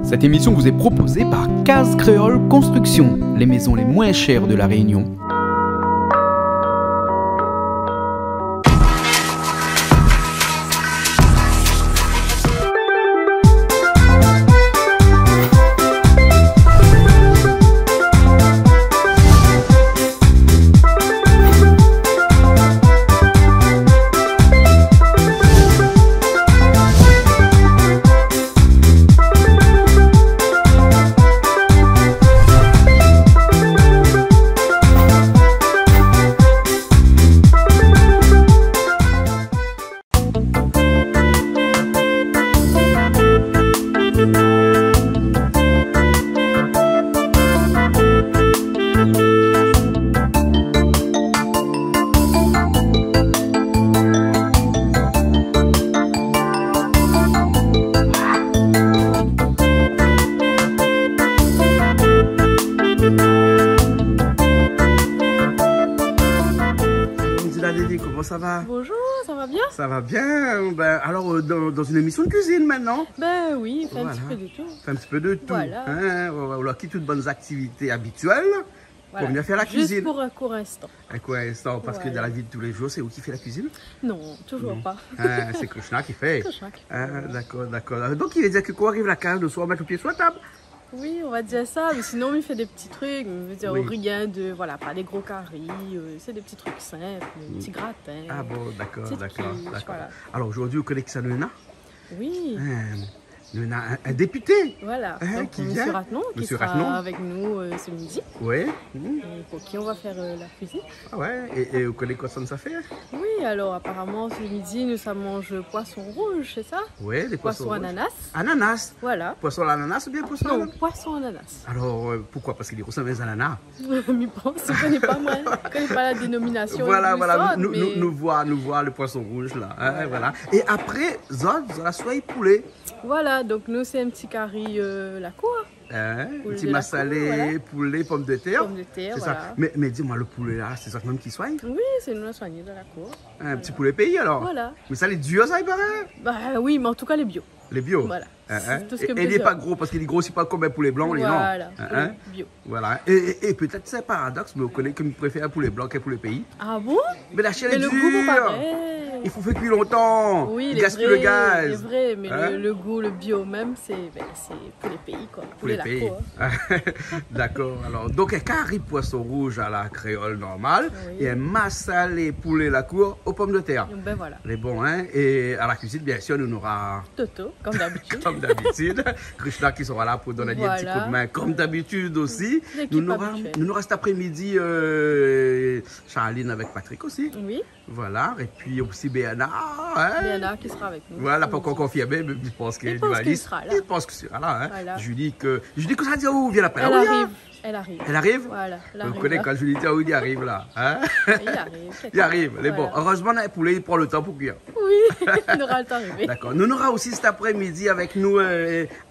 Cette émission vous est proposée par Case Créole Construction, les maisons les moins chères de la Réunion. Comment ça va? Bonjour, ça va bien? Ça va bien. Ben, alors, dans une émission de cuisine maintenant? Ben oui, fait Voilà. un petit peu de tout. Fait un petit peu de tout. Voilà. Hein? On a quitté toutes bonnes activités habituelles Voilà. pour venir faire la Juste cuisine. pour un court instant. À quoi instant? Parce que Voilà. dans la vie de tous les jours, c'est où qui fait la cuisine? Non, toujours Non. pas. Hein, c'est Krishna qui fait. Krishna qui fait, Ah, voilà. d'accord, d'accord. Donc, il veut dire que quand arrive la case de soir, mettre le pied sur la table? Oui, on va dire ça, mais sinon il fait des petits trucs, je veux dire Oui. rien de, voilà, pas des gros caries, c'est des petits trucs simples, des petits gratins. Ah bon, d'accord, Petite d'accord, quiche, d'accord. voilà. Alors, aujourd'hui, vous connaissez que ça nous a? Oui, Nous a un député. voilà. Hein, Donc qui Monsieur vient? Ratnon qui Monsieur sera Ratnon. avec nous ce midi, Oui. et pour qui on va faire la cuisine. Ah ouais. Et vous connaissez quoi ça fait? Oui, alors apparemment ce midi nous ça mange poisson rouge, c'est ça? Oui, des poissons. Poisson rouges. ananas, Ananas. voilà. Poisson à l'ananas ou bien poisson à Non, l'ananas? poisson ananas. Alors, pourquoi? Parce qu'il ressemble aux ananas. Mais bon, je ne connais pas, moi. Je ne connais pas la dénomination. Voilà, du voilà. sort, mais... Nous voir le poisson rouge là. Hein, voilà. Et après, Zod, la soie poulet. Voilà, donc nous, c'est un petit curry la cour. Hein, Poulet petit de la massalé, cour, voilà. poulet, pommes de terre. Pommes de terre, C'est voilà. ça. Mais dis-moi, le poulet là, c'est ça même qui soigne? Oui, c'est nous, la soignée de la cour. Un petit poulet pays alors? Voilà. Mais ça, les dur, ça, il paraît? Bah oui, mais en tout cas, les bio. Les bio. Voilà. Hein, C'est hein. tout ce que Et je il peux n'est dire. pas gros parce qu'il est grossit pas comme un poulet blanc, les non. Voilà, Hein, hein. bio. Voilà. Et peut-être c'est un paradoxe, mais vous connaissez que je préfère un poulet blanc qu'un poulet pays. Ah bon? Mais la chair Mais est le dure. goût, pas pareil. Il faut faire cuire longtemps. Oui, il il est gaspille vrai, le gaz. il est vrai, mais Hein? le goût, le bio même, c'est pour les pays, quoi. Pour les la pays. cour. D'accord. Alors, donc un carré poisson rouge à la créole normale Oui. et un massalé poulet la cour aux pommes de terre. Donc, ben voilà. Les bons, hein. Et à la cuisine, bien sûr, nous aura, Toto, comme d'habitude. comme d'habitude, Krishna qui sera là pour donner un petit Voilà. coup de main, comme d'habitude aussi. L'équipe Nous habituelle. aura cet après-midi Charline avec Patrick aussi. Oui, Voilà. Et puis aussi Béana. Hein? Léana qui sera avec nous. Voilà, pas encore confirmé, mais je pense qu'il Il pense qu'il sera là. Il pense qu'il sera là. Hein. Voilà. Julie, que ça dit où vient la Elle arrive, elle arrive. Elle arrive? Voilà, elle Vous arrive. connaissez quand Julie dit où il arrive là. Hein? Il arrive. Il arrive. Les bons. Voilà. Heureusement, le poulet, il prend le temps pour cuire. Oui, il aura le temps d'arriver. D'accord. Nous aura aussi cet après-midi avec nous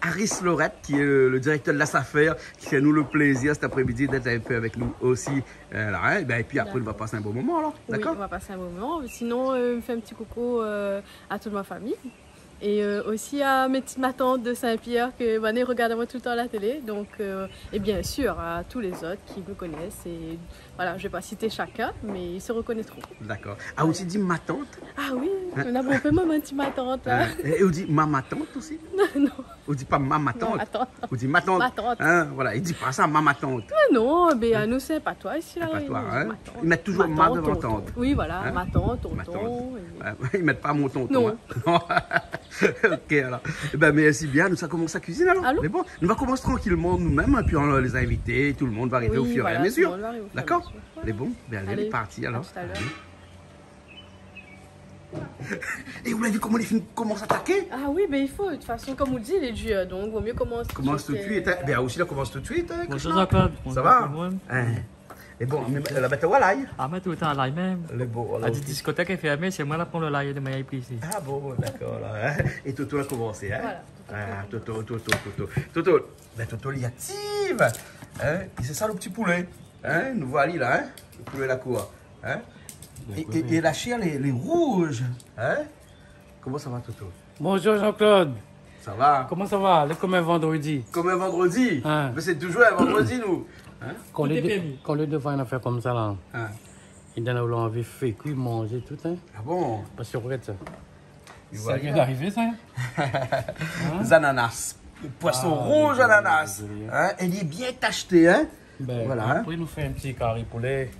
Harris Lorette, qui est le directeur de la SAFER, qui fait nous le plaisir cet après-midi d'être un peu avec nous aussi. Là, hein. Et puis après, on va passer un bon moment alors. Oui, D'accord? on va passer un moment. Sinon, je fais un petit coucou à toute ma famille. Et aussi à ma tante de Saint-Pierre que Mané regarde moi tout le temps à la télé. Donc, et bien sûr à tous les autres qui me connaissent. Et voilà, je ne vais pas citer chacun, mais ils se reconnaîtront. D'accord. Ah, aussi dit ma tante. Ah oui, on a un peu même un petit ma tante là. Et on dit ma tante aussi. Non, On dit pas ma non, tante. attends. On dit ma tante. Ma tante. Hein, voilà, il dit pas ça, ma tante. Non, mais à nous c'est pas toi ici là. Pas toi, non, hein. ma tante. Ils mettent toujours ma devant tonton. tante. Oui, voilà, Hein? ma tante, tonton. Ma tante. et- Ils mettent pas mon tonton. Non. Hein. Non. Ok, alors. Eh ben, merci bien. Nous, ça commence à cuisiner alors. Allô? Mais bon, nous va commencer tranquillement nous-mêmes, puis on les a invités, tout le monde va arriver au Oui, fur voilà, et à mesure. tout le monde va arriver au fur et à D'accord? mesure. Voilà. Les bons, bien, allez, Allez, parti à alors. tout à l'heure. Et vous l'avez vu comment les films commencent à attaquer? Ah oui, mais il faut, de toute façon, comme on le dit, il est dur, donc vaut mieux commencer. Commence tout de suite. Hein. Bien, aussi là, commence tout de suite. Hein, Bonjour Krishna. Jean-Claude. Ça va? Hein. Et bon, la bête à l'ail. Ah, mais tout le temps à l'ail même. Les bons, La alors. petite discothèque est fermée, c'est moi là pour le l'ail de Maya ici. Ah bon, d'accord. Là, hein. Et Toto a commencé. Hein? Voilà. Ah, Toto. Ben, Toto, il est active. Hein? Et c'est ça le petit poulet. Hein? Nous voilà là, hein? Le poulet la cour. Hein? Et la chair, les rouges. Hein? Comment ça va, Toto? Bonjour Jean-Claude. Ça va? Comment ça va? Comme un vendredi. Comme un vendredi? Hein? Mais c'est toujours un vendredi, nous. Hein? Quand les deux fois une affaire comme ça, là, Hein? ils donnent envie de faire cuire, manger, tout, hein. Ah bon? Pas sûr que ça. Tu Ça vois, vient d'arriver, ça? Les ananas. Le poisson rouge ananas. Hein? Il est bien tacheté, hein? Ben, Voilà, hein. après, nous fait un petit curry poulet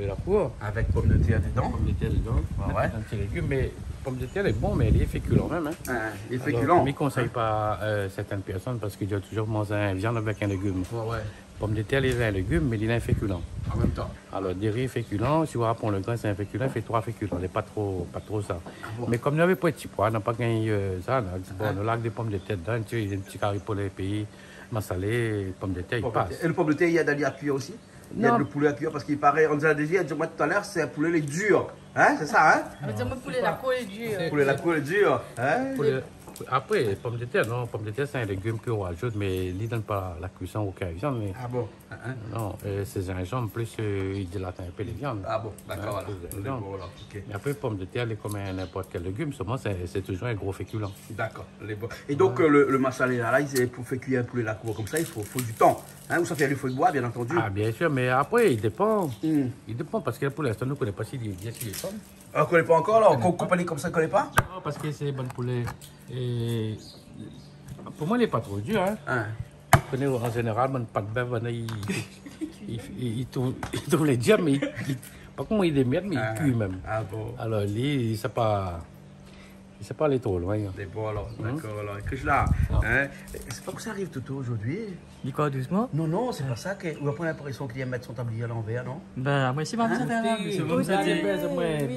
la cour. Avec pommes de terre dedans. Pommes de terre dedans. Ouais. Un petit légume, mais pomme de terre est bon, mais elle est féculent même, hein. Hein, il est Alors, féculent. je ne conseille pas certaines personnes parce qu'ils doivent toujours manger un viande avec un légume. Ouais. Pomme de terre, il est un légume, mais il est un féculent. En même temps. Alors, des riz féculents, si vous rappelez le grain, c'est un féculent, il fait 3 féculents, il pas trop ça. bon? Mais comme il n'y avait pas de petits pois, on n'a pas gagné ça, on a dit, bon, on lac des pommes de terre dedans, tu sais, il y a un petit carré pour les pays, massalé, pommes de terre, il passe. Et le pomme de terre, il y a d'aller à cuire aussi? Il y a Non. le poulet à cuire parce qu'il paraît, on disait déjà, moi tout à l'heure, c'est un poulet les dur. Hein, c'est ça, hein? On va dire, moi, poulet, la peau est dure. Poulet la cour est dur. Hein? Après, pommes de terre, non, pommes de terre, c'est un légume qu'on rajoute, mais il ne donne pas la cuisson au carré mais Ah bon? Hein? non, c'est gingembre, plus il dilate un peu les viandes. Ah bon, d'accord, voilà. plus de Bon, viande. voilà, ok. Mais après, pommes de terre, elle est comme n'importe quel légume, seulement c'est toujours un gros féculent. D'accord. Et donc, le massalé là, pour faire cuire un poulet la cour comme ça, il faut du temps. Hein? Ou ça fait du feu de bois, bien entendu. Ah, bien sûr, mais après, il dépend. Hmm. Il dépend, parce que pour l'instant, nous ne connaissons pas s'il est pommes. On ne connaît pas encore, là? On compagnie comme ça, on ne connaît pas? Non, parce que c'est bon poulet. Et pour moi, il n'est pas trop dur. Hein. Hein? Vous connaissez, en général, mon pas de bœuf, il trouve les diams, mais pas comment il les met, mais il cuit même. Ah bon? Alors, lui, il ne sait pas aller trop loin. Hein. C'est bon alors, d'accord alors. Que je là, hein? C'est pas que ça arrive tout aujourd'hui. Dis quoi doucement? Non, c'est pas ça. On va prendre l'impression qu'il vient mettre son tablier à l'envers, non? Ben, moi, c'est pas ça faire là. C'est bon, ça dit. Aïe, aïe.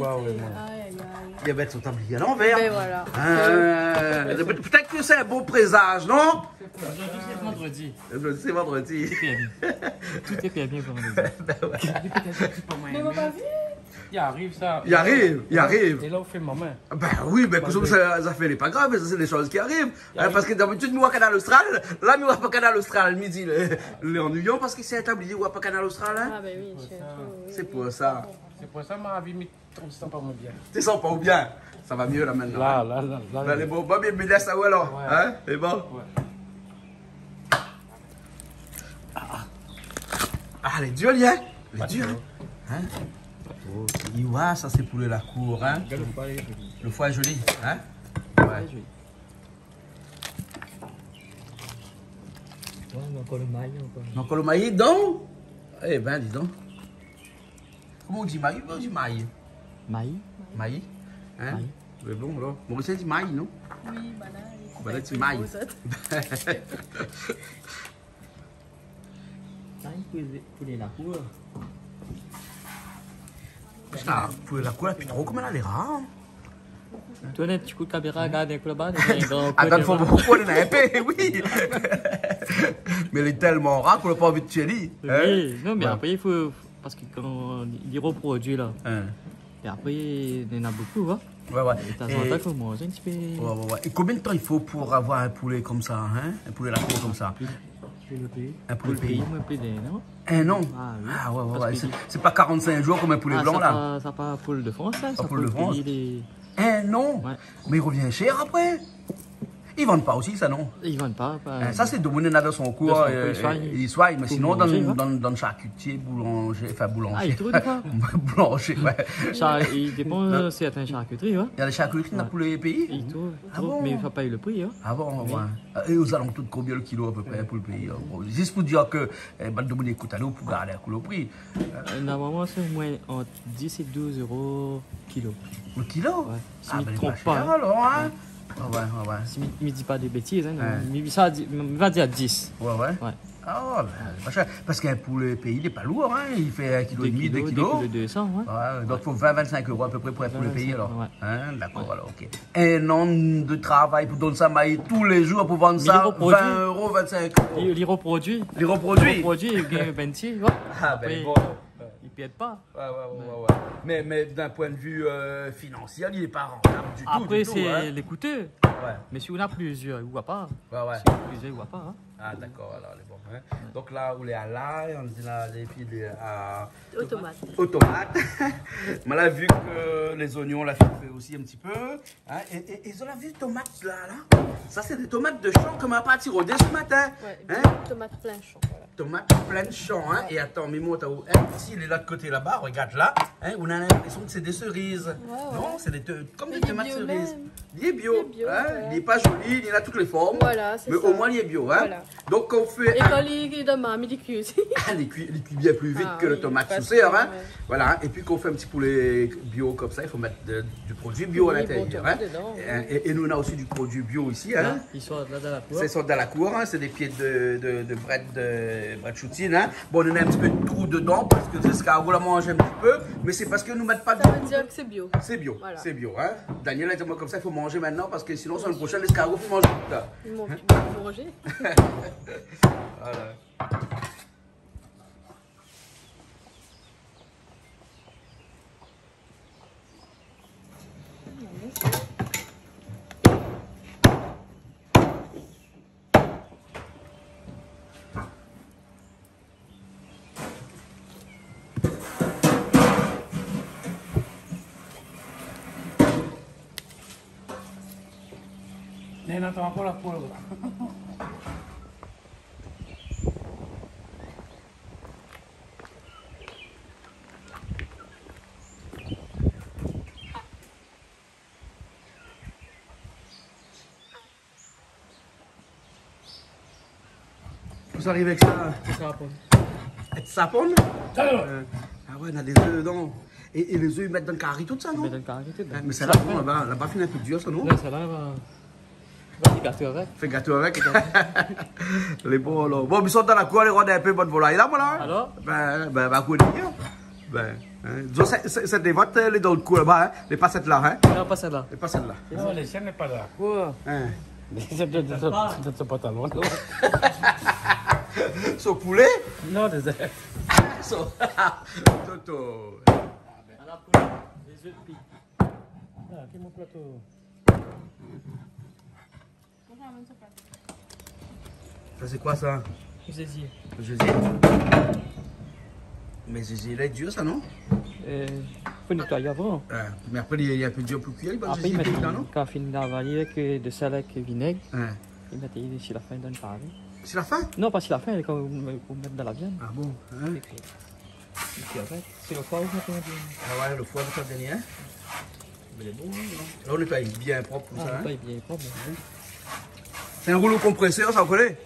Il vient mettre son tablier à l'envers. Ben voilà. Peut-être que c'est un bon présage, non? C'est vendredi. C'est vendredi. Tout est bien pour vendredi. Mais on pas vu? Il arrive ça. Il arrive. Et là, on fait maman. Ben oui, mais comme ça fait pas grave, ça c'est des choses qui arrivent. Hein, parce que d'habitude, nous, à Canal Austral, là, nous, on pas Canal Austral, midi, l'ennuyant parce que c'est établi, ou pas Canal Austral, hein? Ah ben oui, je suis C'est pour ça. C'est pour ça que ma vie me trouve ça pas bien. Tu sens pas ou bien? Ça va mieux là maintenant. Là. Les bons, bien, mais laisse ça où alors? Ouais. Hein? C'est bon? Ouais. Ah, les durs, hein? Les durs, hein? Il voit, ça c'est pour la cour, hein? Le foie est joli, hein? Ouais. Encore le maille. Donc le maïs, donc? Eh ben, dis donc. Comment on dit maïs ou on dit maïs? Maille. Maïs? Hein? Maïs. Mais bon, alors. Mauricien dit maïs, non? Oui, bah là, Bah là, tu mailles. Poulet la cour. Putain, pour la cour, puis trop comme elle a l'air rare. Toi, un petit coup de caméra, regarde un coup là-bas. Ah, quand il faut beaucoup, on a épée, oui. Mais elle est tellement rare qu'on n'a pas envie de tuer lui. Oui, non, mais après, il faut. Parce que quand il reproduit là, Hein? et après, il y en a beaucoup, hein. Ouais. Et de temps en temps, il faut manger un petit peu. Ouais. Et combien de temps il faut pour avoir un poulet comme ça, hein? Un poulet la cour comme ça? Un poulet de pays. Un peu non? Un an? Ah oui. Ah ouais. Parce que- C'est pas 45 jours comme un poulet blanc là? Ça pas poule de France, ça. Pas poule de France. Il Un an? Ouais. Mais il revient cher après? Ils vendent pas aussi ça, non? Ils vendent pas. Ça, c'est de mener dans son cours, Dans son cours, il soigne, mais Pour sinon, manger, dans le charcutier, boulanger, Ah, boulanger. il trouve des fois. Boulanger, ouais. Il dépend certaines charcuteries, hein. Il y a des charcuteries dans tous les pays? Il trouve, Ah bon? mais il ne faut pas eu le prix, hein. Ah bon, ouais. Et aux alentours de combien le kilo à peu près pour le pays? Juste pour dire que, de écoute à l'eau pour garder le prix. Normalement, c'est au moins entre 10 et 12 euros kilo. Le kilo? Ouais. Si Ah, je ben, ne il est trompe pas pas. cher Hein. alors, hein? Ouais. Si je ne dis pas des bêtises, hein. Ouais. Mais ça, il va dire 10. Ouais. Ouais. Ah, ben, c'est pas cher. Parce qu'un poulet pays, il n'est pas lourd, hein? Il fait 1,5 kg, 2 2 kilos. kilos 200, ouais. Ouais, donc il faut 20-25 euros à peu près pour un poulet pays alors. Ouais. Hein, d'accord, alors, ok. Un an de travail pour donner ça maïs tous les jours pour vendre Mais ça, il reproduit. 20 euros, 25 euros. Il reproduit. Les reproduits? Il reproduit, il gagne 26, ouais. Ah, Après, ben bon. il perdent pas. Ouais. Mais d'un point de vue financier, il n'est pas rentable du tout. Après, du tout, hein. c'est les coûteux. Ouais. Mais si on a plusieurs, il ne voit pas. Ouais. Si on a plusieurs, il ne voit pas. Hein. Ah, d'accord, alors, elle est bon. Hein. Donc là, on est à l'ail, on dit là, les filles à automate. Mais là, vu que les oignons, la fille fait aussi un petit peu. Hein. Et ils ont la vue tomates là. Ça, c'est des tomates de champ comme un pâtis rodé ce matin. Ouais, hein. tomates plein champ. Voilà. Tomates plein de champ. Hein. Et attends, Mimo, t'as où ici, il est là de côté là-bas, regarde là. Hein. On a l'impression que c'est des cerises. Ouais. Non, c'est comme des Mais tomates bio cerises. même. Il est bio. Il est bio, hein. voilà. Il n'est pas joli, il a toutes les formes. Voilà, c'est mais ça. au moins, il est bio. Hein. Voilà. Donc, on fait. Et quand il est demain, il cuit aussi. Il cuit bien plus vite que le oui, tomate parce sous serre. que, Hein. ouais. Voilà. Et puis, quand on fait un petit poulet bio comme ça, il faut mettre du produit bio à Oui, l'intérieur. bon, Hein. dedans, Et nous, on a aussi du produit bio ici. Hein. Là, ils sont là dans la cour. C'est sorti dans la cour, hein. C'est des pieds de bret choutine. Hein. Bon, on a un petit peu de trou dedans parce que les escargots la mangent un petit peu, mais c'est parce que nous ne mettons pas de Ça veut dire que c'est bio. C'est bio, Voilà. c'est bio. Hein. Daniel a dit moi comme ça, il faut manger maintenant parce que sinon, sur le prochain, l'escargot, il faut manger tout ça. Ils m'ont mangé. Voilà. Mais n'entends encore la poêle. Vous arrivez avec ça? Ça va pas. Avec ça pomme? Ah ouais, on a des œufs dedans. Et les œufs, ils mettent dans le carré tout ça, non? Mais dans le carré, tout. Mais ça là, bon, là-bas, fait un peu dur, ça, non? Là, ça là, va y gâteau avec. Fais gâteau avec. Les bons, alors. Bon, ils sont dans la cour, les rois un peu bonne volaille là, voilà. Alors? Quoi dire? Disons, c'est des votes, les dans le cou là-bas, hein. Les passettes là, hein. Non, pas celle-là. Les passettes là. Non, les chiens n'est pas là. Quoi? Hein. C'est de pantalon. Son poulet? Non, désolé. Son. Toto. Les œufs de pique. Ah, quel mon plateau. Ça, c'est quoi ça? Vous essayez. Jésus. Mais Jésus, il est dur, ça, non? Faut nettoyer avant. Mais après, il y a un peu dur pour cuire, il va Après, ils Jésus mettent, dedans, non? quand on finit d'avaler avec de sel avec vinaigre, Hein. ils mettent ici la fin dans le carré. C'est la fin? Non, pas si la fin, quand vous mettez dans la viande. Ah bon? Hein? Et puis avec, c'est le foie où vous mettez la viande. Ah ouais, le foie de ça dernier, hein? Mais il est bon, non? Là, on nettoie bien propre comme ça, Ah, hein? pas bien propre. C'est un rouleau compresseur, ça, vous connaissez?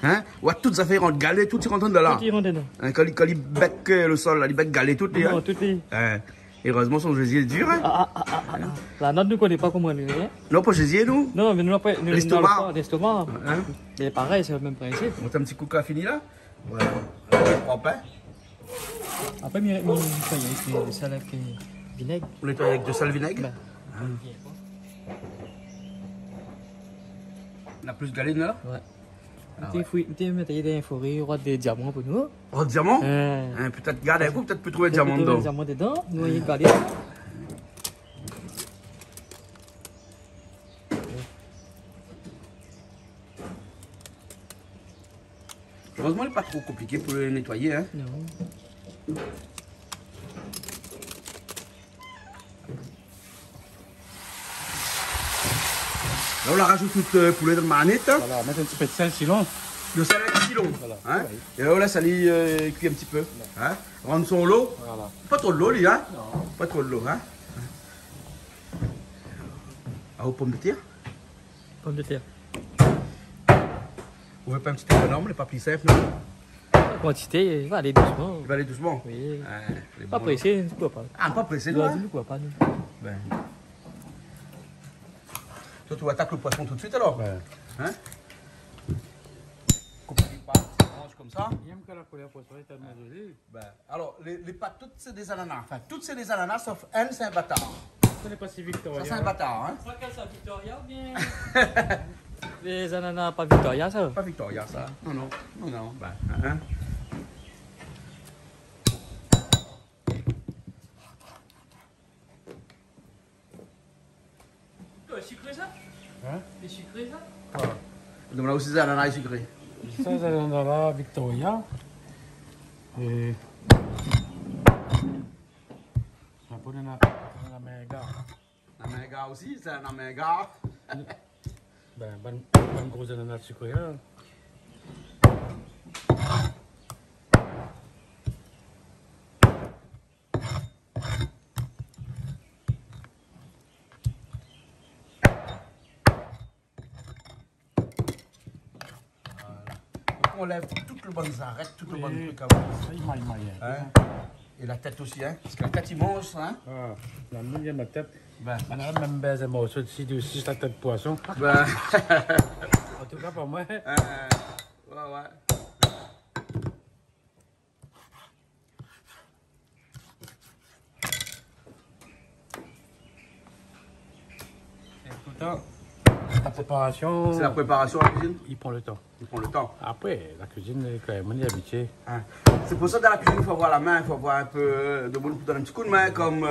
Hein? Ouais, toutes les affaires en galets, tout est rentré de là. Tout y rentre dedans. Hein, quand il bec le sol, là, il bec galets, tout est. Non, Hein? tout est. Hein? Et heureusement, son Jésus est dur, hein? La note ne connaît pas comment elle est. Non, pas Jésus, nous? Non, mais nous, L'estomac. l'estomac. Hein? C'est pareil, c'est le même principe. On met un petit coup de café fini là? Voilà. On propre, hein? Après, on nettoie avec le sel avec vinaigre. On nettoie avec du sel vinaigre. Ben, On a plus de galets, là? ouais. Ah Tu mettre des forêts, il y aura des diamants pour nous. Oh, diamant? Hein, Hein, peut-être, garde un coup, peut-être peut trouver un diamant Des dedans. diamants dedans, nous, il y a galé. Heureusement, il n'est pas trop compliqué pour le nettoyer, hein? Non. Là, on la rajoute toute poulet dans le manette. Hein? Voilà, mettre un petit peu de sel, sinon. Le sel avec silon. Voilà. Hein? Et là, on laisse aller cuire un petit peu. Hein? Rendre son lot. Voilà. Pas trop de l'eau, lui, hein? Non. Pas trop de l'eau, hein? Ah, aux pommes de terre? Pommes de terre. Vous voulez pas un petit peu énorme, les pas plus simples, non? La quantité, il va aller doucement. Il va aller doucement. Oui. Hein, les Pas bons, pressé, tu ne pas. Ah, pas pressé, Tu non? ne Hein? peux pas. Ben. Toi, tu attaques le poisson tout de suite alors? Ouais. Hein? Compliqué pas, tu manges comme ça. J'aime que la couleur poisson est tellement jolie. Ben, alors, les pâtes, toutes c'est des ananas. Enfin, toutes c'est des ananas sauf un, c'est un bâtard. Ce n'est pas si Ça, victorien. c'est un bâtard, hein? Pas qu'elle soit Victoria ou bien les ananas pas Victoria, ça. Pas Victoria, ça. Non, non. Non, non. Ben, hein? sucré ça? Hein? C'est sucré ça? Donc là aussi, c'est ananas sucré. Ça, c'est dans la Victoria. Et. Ça peut dans la Mega. La méga aussi, c'est un méga. Ben, gros ananas sucré là. On lève toutes les bonnes arêtes, toutes les bonnes trucs Ça, avant. il maille. Hein? Et la tête aussi, hein? Parce que la tête, il mange, hein? Ah, la mienne, il y a ma tête. Ben, On a même baisé moi aussi, c'est la tête de poisson. ben. En tout cas, pour moi. Ouais. Pourtant, la préparation. C'est la préparation à la cuisine? Il prend le temps. Il prend le temps. Après, la cuisine, quand même, on est habitué. Hein. C'est pour ça que dans la cuisine, il faut avoir la main, il faut avoir un peu de monde pour donner un petit coup de main, comme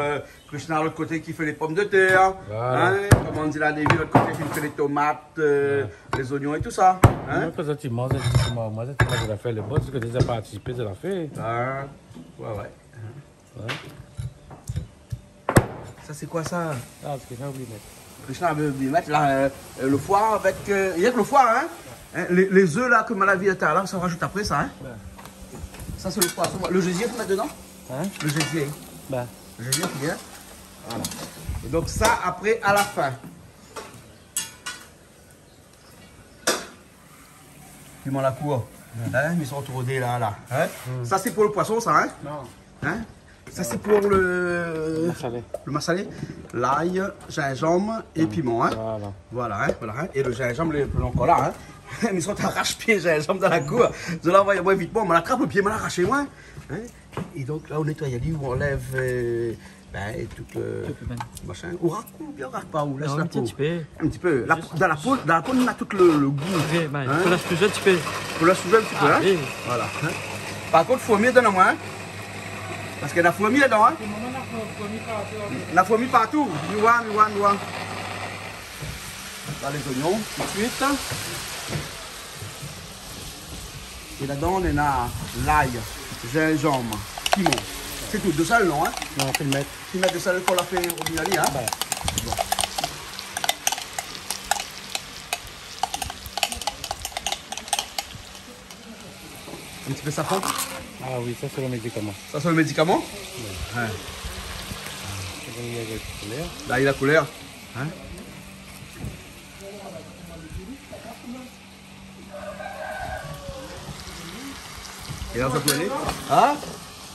Krishna de l'autre côté qui fait les pommes de terre, Voilà. hein, comme Angela Devi de l'autre côté qui fait les tomates, les oignons et tout ça. Hein. Moi, quand tu manges, moi, c'est toi qui l'as fait le boss, parce que tu as participé, tu l'as fait. Ah, ouais. Ouais. Ça, c'est quoi ça? Ah, parce que j'ai oublié de mettre. Krishna veut mettre là, le foie avec. Il y a que le foie, hein? Hein, les œufs là que Malavi était là, ça rajoute après ça, hein? Ouais. Ça, c'est le poisson. Le gésier, faut mettre dedans? Hein? Le gésier. Ben. Le gésier, c'est bien. Voilà. Et donc, ça, après, à la fin. Piment la cour. Hein? Ils sont rodés là. Hein? Ça, c'est pour le poisson, ça, hein? Non. Hein? Ça, c'est pour le Salé. massalé. L'ail, gingembre et piment, hein? Voilà. Voilà, hein? Et le gingembre, le encore là, hein? Mais ils sont arrache-pieds, gingembre dans la cour. Je l'envoie moi vite, on l'attrape le pied, on l'arrache moi. Hein? Et donc là, on nettoie lui, on enlève tout le machin. On racle ou bien on racle pas? Ou laisse la peau? Un petit peu. Un petit peu. Dans la peau, on a tout le goût. Oui, ben, Hein? faut la soulever un petit peu. Faut la soulever un petit peu, hein? Oui. Voilà. Hein? Par contre, fourmi, donne-moi, hein? Parce qu'il y a la fourmi dedans, hein? La fourmi partout. Miwa. Là, les oignons, tout de suite. Et là-dedans, on a l'ail, gingembre, piment. C'est tout, de ça le nom, hein? Non, on peut le mettre. Tu mets de ça qu'on l'a fait au Binali, hein? Ben. Bon. Un petit peu safran. Ah oui, ça, c'est le médicament. Ça, c'est le médicament? Ouais. C'est comme il y a quelque couleur. Là, il a la couleur. Hein? Et là, ça peut aller? Hein?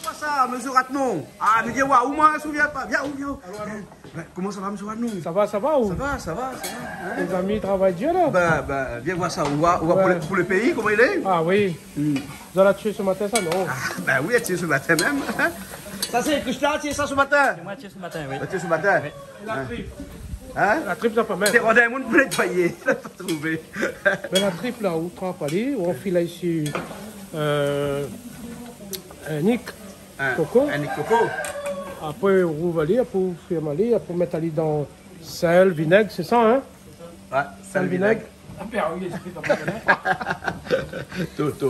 Quoi ça, monsieur Ratnon? Ah, mais viens voir, où moi, je ne me souviens pas. Viens, viens. Comment ça va, monsieur Ratnon? Ça va ou? Ça va. Hein? Les amis travaillent Dieu là? Viens voir ça. On voit pour le pays, comment il est? Ah oui. Vous allez tuer ce matin ça, non? Ah, oui, tu es ce matin même. Ça, c'est Krishna, tu es ça ce matin? Moi, tiens, ce matin, oui. Tu es ce matin? La tripe. Hein? La tripe, ça pas mal. C'est on a un monde pour nettoyer. Je l'ai pas trouvé. Mais la tripe là, où tu aller, où on file ici un nick, coco. Un nick coco. Après, on va aller, après, on fait aller, après, on met aller dans sel, vinaigre, c'est ça, hein? Ouais, Sel, vinaigre.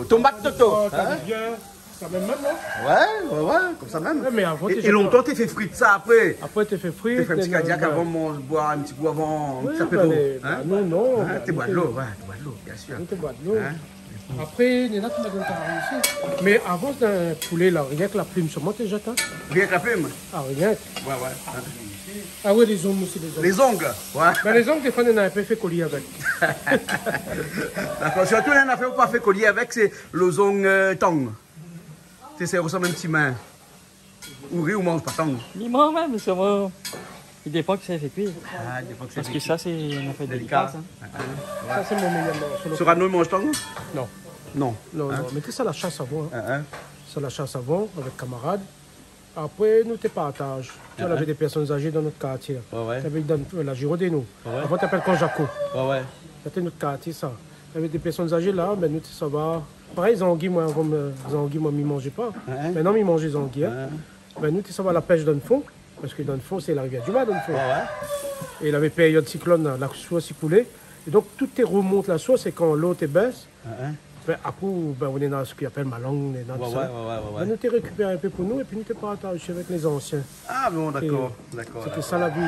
Tomate toto. Ça devient ça même, non? Ouais, comme ça même. Ouais, mais avant, Et longtemps, tu fais frites ça après. Après, tu fais frites. Tu fais un petit cadillac avant, boire un petit coup avant, un Oui, petit apéro. Hein? non. Hein, tu bois de l'eau, bien sûr. Tu bois de l'eau. Hein? Après, il y en a qui m'ont ici. Mais avant d'un poulet, là, rien que la plume sur moi, tu jettes, hein? Rien que la plume. Ah, rien. Ouais. Ah oui, les ongles aussi, les ongles. Les ongles. Ouais. Ben, les ongles, des fois, on a un peu fait collier avec. D'accord. Surtout, on a fait pas fait collier avec, c'est le ongle tong. Tu sais, ça ressemble à un petit main. Ou rit ou mange pas tong. Ni moi, même, parce que moi, il dépend que ça fait cuire. Ah, il faut que Parce que ça, c'est une affaire délicat. délicate. Hein. Ça, c'est mon meilleur nom. Sur un autre, mange tong? Non. Non. Non. Mais tu sais, la chasse avant. Hein? Hein? C'est la chasse avant, avec camarades. Après, nous, tu partages. Tu on avait des personnes âgées dans notre quartier. Ouais. Tu avais dans la Gironde, nous. Ouais. Avant, tu appelles Conjaco. Ouais. C'était notre quartier, ça. Il y avait des personnes âgées là, mais nous, ça va. Pareil, les anguilles, moi, avant, les anguilles, moi, ils ne mangeaient pas. Ouais. Maintenant, ils mangent les anguilles. Hein. Ben, nous, ça va la pêche dans le fond. Parce que dans le fond, c'est la rivière du Bas, dans le fond. Ouais. Et il avait période cyclone, la soie s'y coulait. Et donc, tout est remonte la soie, c'est quand l'eau te baisse. Ben, après, ben, on est dans ce qu'on appelle ma langue, on est dans ça. Ben, nous t'es récupéré un peu pour nous et puis nous t'es partagé avec les anciens. Ah bon, d'accord. C'était ça la vie,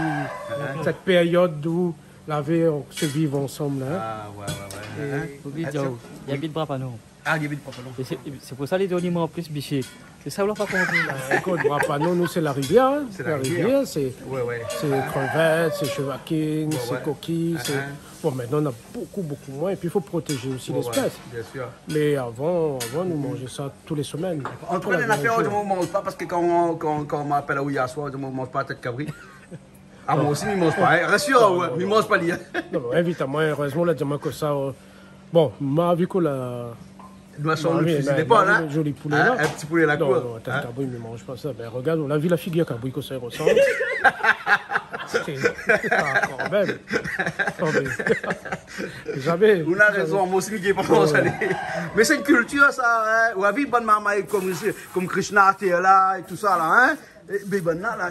cette période où la vie, on se vit ensemble. Hein. Ah ouais. Il y a vite Brapano. Ah, il y a vite Brapano. C'est pour ça les derniers mots en plus biché. C'est ça, on l'a pas compris. Écoute, Brapano, nous c'est la rivière. Hein. C'est la rivière. C'est Ouais. crevettes, c'est chevaquines, c'est coquilles. Bon, maintenant on a beaucoup moins. Et puis il faut protéger aussi l'espèce. Bien sûr. Mais avant, nous mangeons ça tous les semaines. En tout cas, les affaires, je ne mange pas parce que quand on m'appelle à Ouya soir, je ne mange pas la tête cabri. Ah, moi aussi, je ne mange pas. Hein. Rassure, je ne mange pas l'IA. Non, évidemment, heureusement, là, dis-moi que ça. Bon, ma vie qu'on l'a. Nous sommes le fusil d'épaule, hein? Joli poulet là. Un petit poulet à la cour. Non, tête cabri, ne mange pas ça. Ben, regarde, on a vu la figure cabri que ça ressemble. C'est pas encore même. Jamais. On a raison, moi aussi, je ne pas manger. Mais c'est une culture, ça, hein? On a vu bonne maman comme Krishna, là, et tout ça, là, hein? Mais ben là,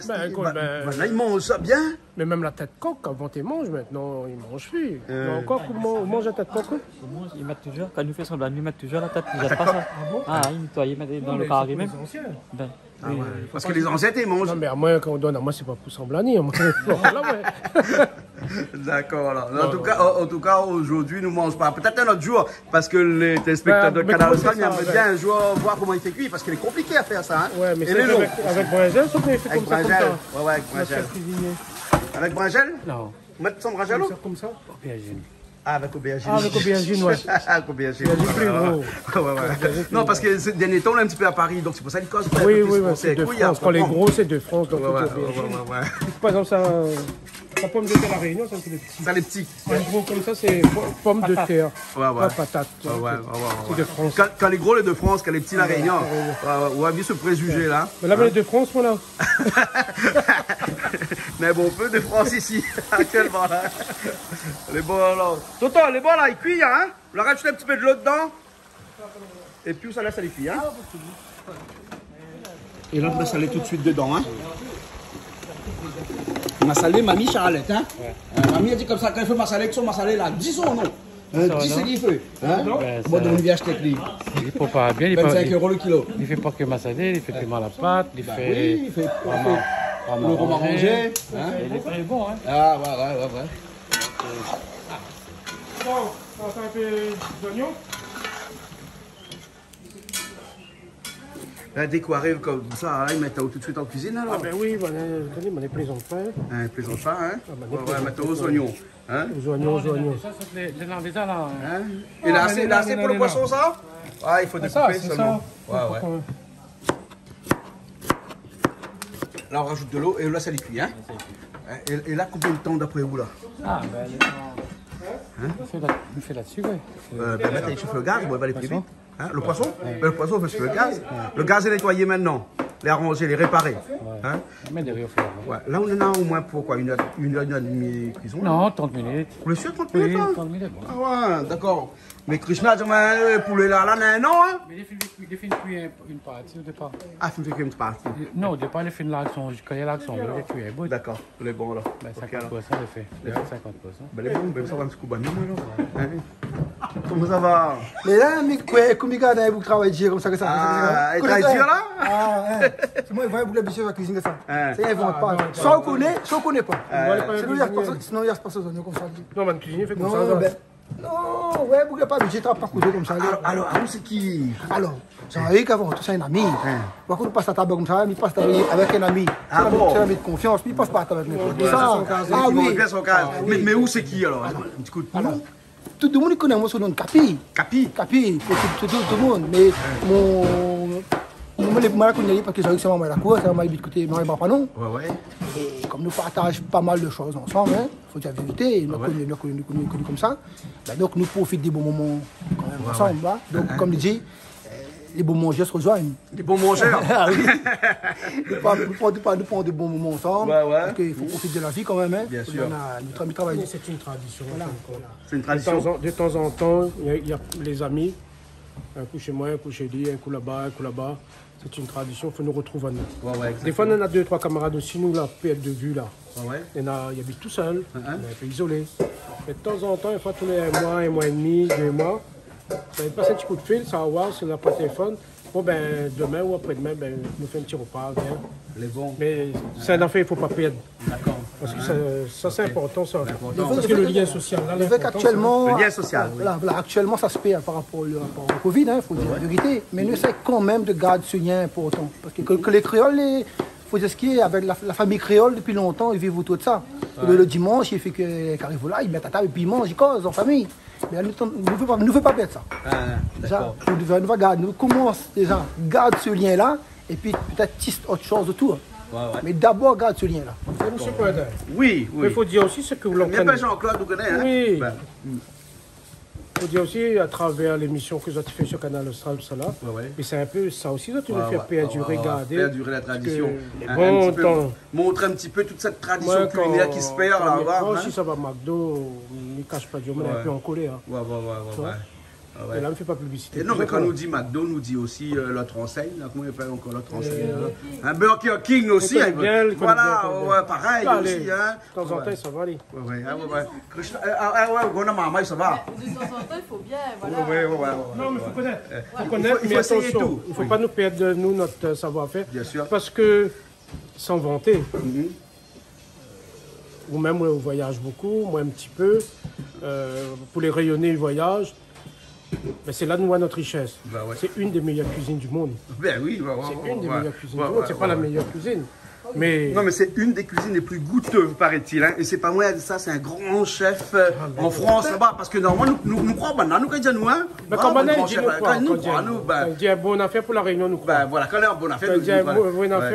il mange ça bien. Mais même la tête coque, avant ils mangent, maintenant, ils ne mangent plus. Encore, on mange la tête coque? Ils mettent toujours, quand nous faisons semblant, ils mettent toujours la tête. Ils jettent pas ça. Ah, ils nettoient, ils mettent dans le carré même. Ah ouais. Parce que les anciens, ils mangent. Non, mais à moi, quand on donne à moi, c'est pas pour semblant. D'accord. En tout cas, aujourd'hui, nous ne mangeons pas. Peut-être un autre jour, parce que les téléspectateurs de Canal Espagne aimeraient bien un jour voir comment il fait cuit, parce qu'il est compliqué à faire ça. Hein. Ouais, mais c'est avec Brangel, sauf qu'il fait comme ça. Ouais, avec Brangel. Avec Brangel? Non. Mettre son Brangel? Comme ça. Ah, avec aubergine. Ah, avec aubergine, ouais. Avec aubergine. Plus gros. Ouais. Non, parce que ces derniers temps, on est un petit peu à Paris, donc c'est pour ça qu'ils causent. Oui, c'est de France. Quand les gros, c'est de France. Donc ouais. Par exemple, ça, la pomme de terre à la Réunion, ça, c'est les petits. Ça, les petits. Un gros comme ça, c'est pomme de terre. Ouais. Patate. Ouais. C'est de France. Quand les gros, les de France, quand les petits, la Réunion. On a vu ce préjugé là. Mais là, les de France, voilà. Mais bon, peu de France ici, actuellement là. Les bons là. Tonton, les bons là, ils cuisent, hein? On leur rajoute un petit peu de l'eau dedans. Et puis ça laisse les cuire, hein? Et là, on va saler tout de suite dedans, hein? On a salé mamie Charlotte, hein? Mamie a dit comme ça, quand il fait ma salée, que ma salée là, 10 ans, non? 10 c'est qu'il fait. Hein? Bon, donc on vient acheter lui. Il prépare bien. 25 € le kilo. Il fait pas que massaler, il fait plus mal à la pâte, il fait. Oui, il fait le roman rangé. Il est très bon, hein? Ah, ouais. Bon, on va faire un peu d'oignon. Décorer comme ça, ils mettent tout de suite en cuisine alors? Ah ben oui, on est plaisant fin. Plaisant fin, hein? Ouais, mettre aux oignons. Hein? Aux oignons. Ça, c'est les là. Hein? Il a assez pour le poisson, ça? Ah, il faut découper seulement. Ouais. Là, on rajoute de l'eau et là, ça les cuit, hein? Et là, combien de temps d'après vous, là? Ah, ben, il fait là-dessus, oui. Maintenant, il chauffe le gaz, il va aller plus vite. Hein? Le poisson? Le poisson, il fait chauffer le gaz. Le gaz est nettoyé maintenant. Les arranger, les réparer. Hein? Mais derrière, il faut. Ouais. Là, on en a au moins pour quoi? Une heure et demie de cuisson? Non, 30 minutes. Vous êtes sûr, 30 minutes? Oui, Hein? 30 minutes. Ah ouais, d'accord. Mais Krishna, tu m'as le poulet là, non, hein? Mais il fait cuire une partie au départ. Ah, tu me fais cuire une partie. Non, au départ, il fait une l'action. Quand il y a l'action, il fait cuire un bout. D'accord, les bons là. Ben, 50%, il fait 50%. Ben, les bons, ben, ça va un petit coup de banon alors. Comment ça va? Mais là, mais quoi, comme il y a vous travaillez comme ça, que ça. Ah, il travaille dur là? Ah, ouais. C'est moi, il va bouler la cuisine de ça. Hein. Ça, ils vont pas. Soit on connaît pas. Sinon, il y a pas ça, comme ça. Non, mais le cuisinier fait comme ça. Non, ben. Non, ouais, bouge pas, mais j'ai pas cousu comme ça. Alors, c'est qui? Alors, Jean-Eric avant, tout ça, un ami. Par contre, il passe à table comme ça, il passe avec un ami. Ah bon? C'est un ami de confiance, puis il passe pas à table avec n'importe qui. Ah oui. Mais où c'est qui alors? Un petit coup de poulet. Tout le monde connaît moi son nom de Capi. Capi? Capi, tout le monde. Mais moi, les connais parce que Jean-Eric, c'est maman à la cour, c'est maman qui côté Marie Brapanon. Ouais. Et comme nous partageons pas mal de choses ensemble, il faut dire la vérité, nous connaissons comme ça. Ben, donc nous profitons des bons moments quand même ensemble. Hein. Donc comme il dit, les bons mangeurs se rejoignent. Les bons mangeurs? Ah oui. Nous prenons des bons moments ensemble. Ouais. Parce qu'il faut profiter de la vie quand même. Hein. Bien sûr. Nous travaillons. C'est une tradition. C'est une tradition. De temps en temps, il y a les amis. Un coup chez moi, un coup chez lui, un coup là-bas, un coup là-bas. C'est une tradition, il faut nous retrouver à nous. Ouais, Des fois, on en a 2-3 camarades aussi, nous, là, perte de vue, là. Ouais. Il habite tout seul, on est un peu isolé. Mais de temps en temps, une fois tous les un mois et demi, 2 mois, ça va passer un petit coup de fil, ça va voir si on n'a pas de téléphone. Bon, ben, demain ou après-demain, ben, nous fait un petit repas, bien. Les bons. Mais c'est un affaire, il ne faut pas perdre. D'accord. Parce que ça c'est important, ça. Parce que le lien social, là, actuellement, le lien social, oui. voilà, actuellement, ça se perd par rapport au Covid, il faut dire la vérité. Mais nous, c'est quand même de garder ce lien important. Parce que les créoles, il faut dire ce qui est, avec la famille créole, depuis longtemps, ils vivent autour de ça. Le dimanche, il fait qu'arrive là, ils mettent à table et puis ils mangent, ils causent en famille. Mais nous ne faisons pas perdre ça. Déjà, nous commençons déjà, garde ce lien-là, et puis peut-être tisse autre chose autour. Mais d'abord, garde ce lien-là. Monsieur Pointin. Oui, Mais il faut dire aussi ce que vous l'entendez. Mais pas Jean-Claude, vous connaissez, hein? Oui. Ben, Il faut dire aussi, à travers l'émission que vous avez fait sur Canal Austral, tout ça là, mais c'est un peu ça aussi, ça, tu veux faire perdurer, garder. Perdurer la tradition. Bon temps. Montrer un petit peu toute cette tradition culinaire qui se perd là-bas. Si ça va McDo, il ne cache pas Dieu, on est un peu en colère. Et là, on ne fait pas publicité. Et non, mais quand on nous dit McDo, on nous dit aussi l'autre enseigne. Comment il appelle encore l'autre enseigne? Un Burger King aussi. Voilà, pareil aussi. De temps en temps, ça va aller. Ouais, on a maman, ça va. De temps en temps, il faut bien, voilà. Non, mais il faut connaître. Il faut connaître, mais attention, il ne faut pas nous perdre, nous, notre savoir-faire. Bien sûr. Parce que, sans vanter, ou même on voyage beaucoup, moi un petit peu, pour les rayonner, ils voyagent. Mais c'est là nous voit notre richesse. C'est une des meilleures cuisines du monde. Ben oui, c'est une des meilleures cuisines du monde. C'est pas la meilleure cuisine. Mais... Non, mais c'est une des cuisines les plus goûteuses, paraît-il. Hein. Et c'est pas moi, ça, c'est un grand chef en France là-bas. Parce que normalement, nous croyons maintenant, nous, quand il nous, hein. Mais quand on dit on dit un bon affaire pour la Réunion, nous croyons. Ben voilà, quand on est en bonne affaire,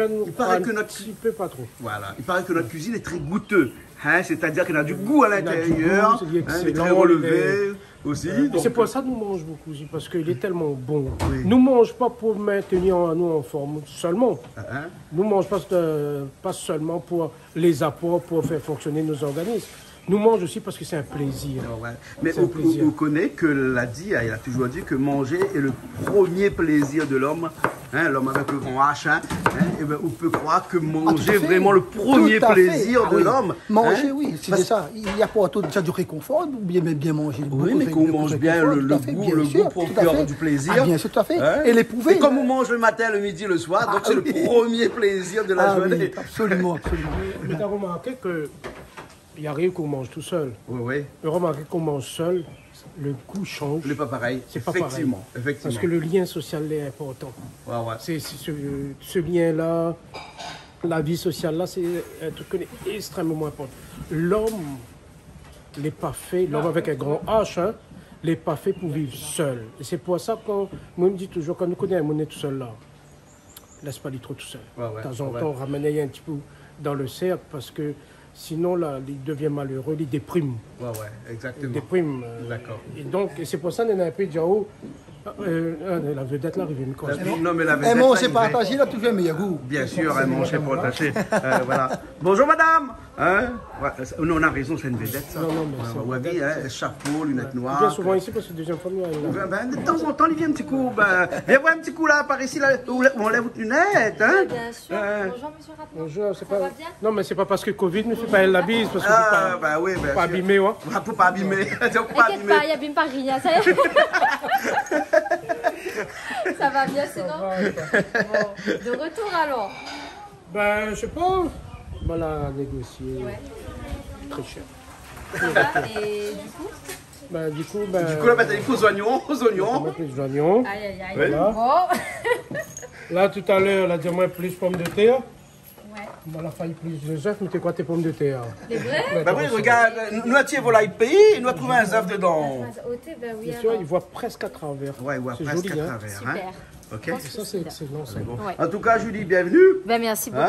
nous il paraît que notre petit peu pas trop. Voilà, il paraît que notre cuisine est très goûteuse. Hein, c'est-à-dire qu'il a du goût à l'intérieur, il est très relevé. Aussi. C'est pour ça que nous mangeons beaucoup aussi, parce qu'il est tellement bon. Nous ne mangeons pas pour maintenir nous en forme seulement. Nous ne mangeons pas seulement pour les apports, pour faire fonctionner nos organismes. Nous mangeons aussi parce que c'est un plaisir. Mais on connaît que il a toujours dit que manger est le premier plaisir de l'homme. Hein, l'homme avec le grand H. Et ben, on peut croire que manger est vraiment le premier plaisir de l'homme. Manger, oui, c'est ça. Il y a pas déjà du réconfort, ou bien manger. Oui, mais qu'on mange bien le goût procure du plaisir. Bien sûr, tout à fait. Et l'éprouver. Et comme on mange le matin, le midi, le soir, donc c'est le premier plaisir de la journée. Absolument. Mais tu as remarqué que il arrive qu'on mange tout seul. Oui. Mais remarquez qu'on mange seul, le goût change. Ce n'est pas pareil. C'est pas pareil. Parce que le lien social est important. C'est ce lien-là, la vie sociale là, c'est un truc extrêmement important. L'homme n'est pas fait, l'homme avec un grand H, n'est pas fait pour vivre seul. Et c'est pour ça que moi je me dis toujours, quand nous connaissons un monnaie tout seul là, laisse pas aller trop tout seul. De temps en temps, ramener un petit peu dans le cercle parce que sinon, là, il devient malheureux, il déprime. Exactement. Il déprime. D'accord. Et donc, c'est pour ça qu'on a un peu dit, la vedette là, arrive une cause. Non, mais la vedette. Elle mange et partagée, là, toujours un meilleur goût. Bien sûr, elle mange et partagée. Voilà. Bonjour, madame. On a raison, c'est une vedette, ça. Non, mais c'est chapeau, lunettes noires. Il vient souvent ici parce que deuxième fois, de temps en temps, il vient un petit coup. Viens voir un petit coup là, par ici, là, où on lève vos lunettes. Hein? Bien sûr. Bonjour, monsieur Rapon. Bonjour, c'est pas. Ça va bien? Non, mais c'est pas parce que Covid ne fait pas elle la bise, parce que c'est pas abîmé, ouais. Pour pas abîmer. T'inquiète pas, il n'abîme pas rien. Ça va bien sinon? Bon. De retour alors? Ben, je sais pas. Voilà, négocier. Très cher. Ça va, et du coup? Du coup, là, t'as dit aux oignons. Plus d'oignons. Aïe. Voilà. Bon. Là, tout à l'heure, là, dis-moi plus pommes de terre. Ouais. On a failli plus de œufs, mais t'es quoi tes pommes de terre? C'est vrai? Oui, regarde, nous avons volaille pays, nous avons trouvé un œuf dedans. Ben oui, il voit presque à travers. Ouais, il voit presque à travers. Super. Ok. Ça, c'est excellent. Ça. Bon. Ouais. En tout cas, Julie, bienvenue. Ben, merci beaucoup.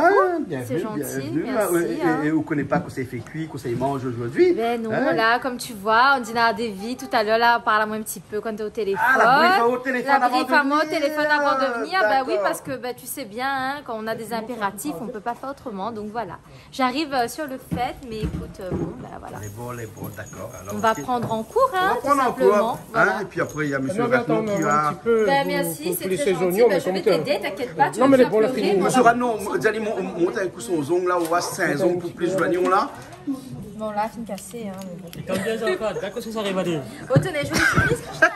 C'est gentil. Merci. Et vous ne connaissez pas qu'on s'est fait cuire, qu'on s'est mange aujourd'hui. Ben non, là, comme tu vois, on dîne à des vies tout à l'heure, là, parle-moi un petit peu quand tu es au téléphone. Ah, la briefe au téléphone avant de venir. au téléphone avant de venir. Ben oui, parce que ben, tu sais bien, hein, quand on a des impératifs, on ne peut pas faire autrement. Donc voilà. J'arrive sur le fait, mais écoute, bon, ben voilà. Les bons, d'accord. On va prendre en cours, hein, on va prendre en cours. Voilà. Et puis après, il y a M. Non, mais attends, Ratnon qui un va... petit peu. Ben merci, c'est très gentil. oignons, Ben, je vais t'aider, t'inquiète pas. Non, mais les bons, la finie. M. Ratnon, vous allez monter un coup son zong là, on va 5 ongles pour plus de joignons là. Bon, là, fin cassée, hein. Mais bon. Et quand bien ça va, d'accord, ça arrive à dire. Oh, tenez, je vais finir ce que je t'ai.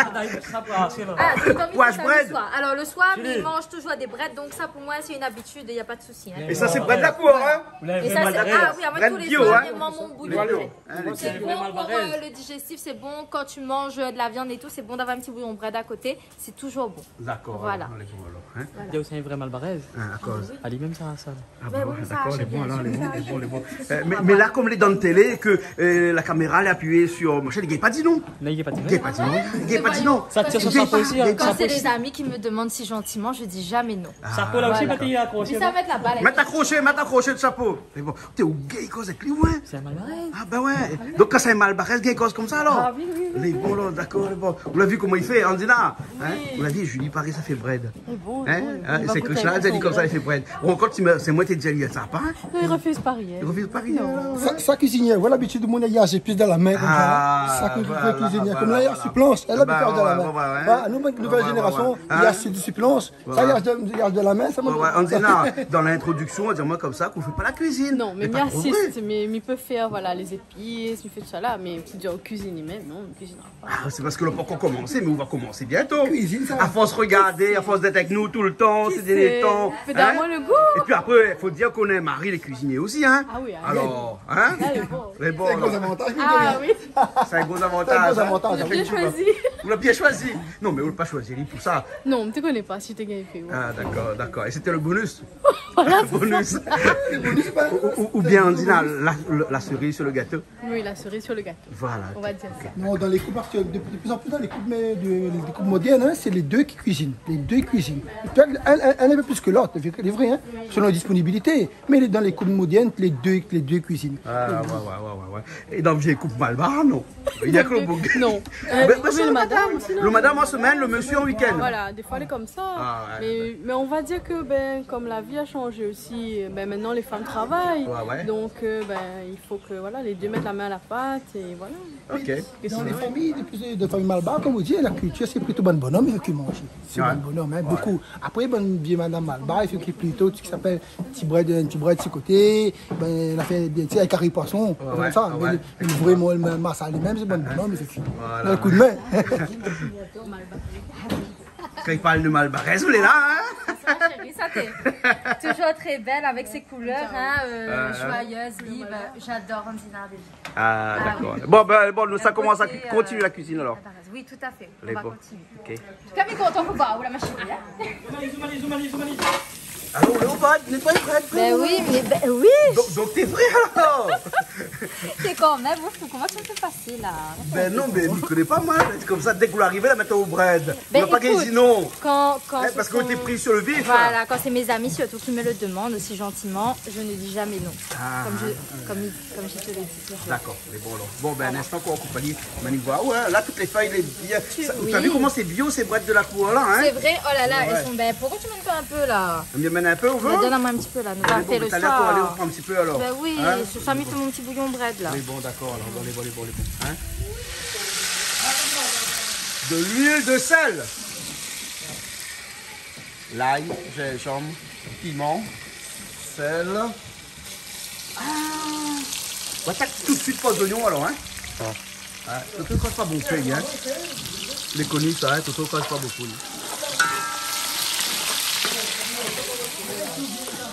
Ah, donc comme il fait ça le soir. Alors le soir, il mange toujours des breads, donc ça pour moi c'est une habitude, il n'y a pas de souci. Hein. Et ça, c'est bread de la cour, hein? Et ça, c'est ah oui, avec tous les bio, soirs, hein? je mange mon bouillon. C'est bon vraiment pour Alvarez. le digestif, c'est bon quand tu manges de la viande et tout, c'est bon d'avoir un petit bouillon bread à côté, c'est toujours bon. D'accord. Voilà. Il y a aussi un vrai Malvarez. À cause. Elle est même ça, ça. Ah Ben bon, oui, ça, d'accord, je les bons, sais alors, bien, les bons. Mais là, comme les dans le télé, que la caméra elle est appuyée sur... Machin, il n'y a pas dit non. Là, il n'y a pas de Il n'y a pas dit non. Il n'y a pas dit non. Ça tire sur sa peau aussi. Quand c'est les amis qui me demandent si gentiment, je dis jamais non. Ça peut là aussi, Voilà. il y a accroché. Dis ça mettre la balle. Mets accroché de chapeau. Mais bon, t'es où gay cause avec lui, ouais. C'est un Malvarez. Ah bah ouais. Donc quand c'est un Malvarez, gay cause comme ça alors. Ah oui. Les bons là, d'accord, les bons. Vous l'avez vu comment il fait, Andina? Hein? Vous l'avez vu, Julie Paris, ça fait bread. Bon, Hein? C'est que ça, elle dit comme ça, il fait bread. Ou encore, c'est moi qui t'ai dit ça, pas? Il refuse pas rien. Il refuse pas rien. Ça cuisinière, voilà l'habitude de mon aïe, j'ai plus dans la main comme ça. Ça cuisinière, comme là, il y a supplance, elle a plus faire de la main. Nous, nouvelle génération, il y a du supplance, ça, il y a de la main, ça me Andina, dans l'introduction, on va dire moi comme ça, qu'on fait pas la cuisine. Non, mais il assiste, mais il peut faire voilà, les épices, il fait tout ça là, mais tu dis cuisine même, non, il cuisinera pas. Ah, c'est parce que l'on n'a pas encore commencé, mais on va commencer bientôt. Cuisine, ça. À force de regarder, à force d'être avec nous tout le temps, ces derniers temps. Fais moi le goût. Et puis après, il faut dire qu'on est mari les cuisiniers aussi, hein. Ah oui, alors, hein. Les bons, C'est un gros avantage. Ah oui, c'est un gros C'est un avantage. gros avantage. bien choisi. Vous l'avez bien choisi. Non, mais vous ne pas choisi pour ça. Non, tu connais pas si tu gagné fait. Ah, d'accord. Et c'était le bonus. Voilà, Le bonus. Ou bien, Andina, la cerise sur le gâteau. oui, la cerise sur le gâteau. Voilà. On va dire ça. Non, dans les coupes actuelles, de plus en plus dans les coupes modernes, hein, c'est les deux qui cuisinent. Les deux cuisinent. Un un peu plus que l'autre, c'est vrai, hein, selon la disponibilité. Mais dans les coupes modernes, les deux cuisinent. Ah, ouais. Et dans les coupes Malbar, non. Il y a que le beau. Non. Mais le madame, sinon. Le madame en semaine, le monsieur en week-end. Voilà, des fois elle est comme ça. Ah, ouais, mais on va dire que comme la vie a changé aussi, maintenant les femmes travaillent. Ouais. Donc il faut que voilà, les deux mettent la main à la pâte et voilà. Ok. Et Dans sinon, les familles, de familles Malbar, comme vous dites, la culture, c'est plutôt bon bonhomme qui mange. C'est Ouais. bon bonhomme, hein, beaucoup. Après, bonne vieille madame Malbar, il fait qu'il plutôt ce qui s'appelle petit bread de ce côté. Elle a fait des petits avec carré poisson, comme ça. ouais. Mais vraiment, le masse lui-même, c'est bon bonhomme, il fait qu'il. Voilà. Un coup de main. Quand il parle de Malbarès, vous l'êtes là, hein? Ça, chérie, ça t'es toujours très belle avec ses couleurs, hein, joyeuses, libres. J'adore Andina déjà. Ah, d'accord. Bon, nous, ça commence à continuer la cuisine alors. Oui, tout à fait. On Les va bons. continuer. Ok. Camille, content pour voir où la machine est. Alors, on va nettoyer près. Ben oui, Donc t'es prêt alors? c'est quand même ouf. Comment ça peut passer là? Ben non, mais je ne connais pas moi. C'est comme ça, dès que vous arrivez, là, maintenant au bread. On Ben, n'a pas écoute, gagné sinon. Quand Parce qu'on était pris sur le vif. Voilà, quand c'est mes amis surtout qui me le demandent aussi gentiment, je ne dis jamais non. Ah, Comme je te l'ai dit. D'accord, les bons alors. Bon, ben un instant qu'on en compagnie. Manivois. Ouais, là, toutes les feuilles, les bien. Oui. T'as vu comment c'est bio ces breads de la cour là, hein? C'est vrai, oh là là, elles sont belles. Pourquoi tu m'en fais un peu là? On me mène un peu, on veut? Donne-moi un petit peu là, nous allons faire le T'as l'air pour aller soir. prendre un petit peu alors. Ben oui, Hein? je t'ai mis tout mon petit bouillon bread là. Oui, bon, d'accord, alors, bon, les bons. Hein? De l'huile de sel. L'ail, gingembre, piment, sel. Ah! On attaque tout de suite pas d'oignons alors, hein? Ah. Toto ne casse pas bon feuille, hein? Les connus, ça, hein? Toto ne casse pas beaucoup.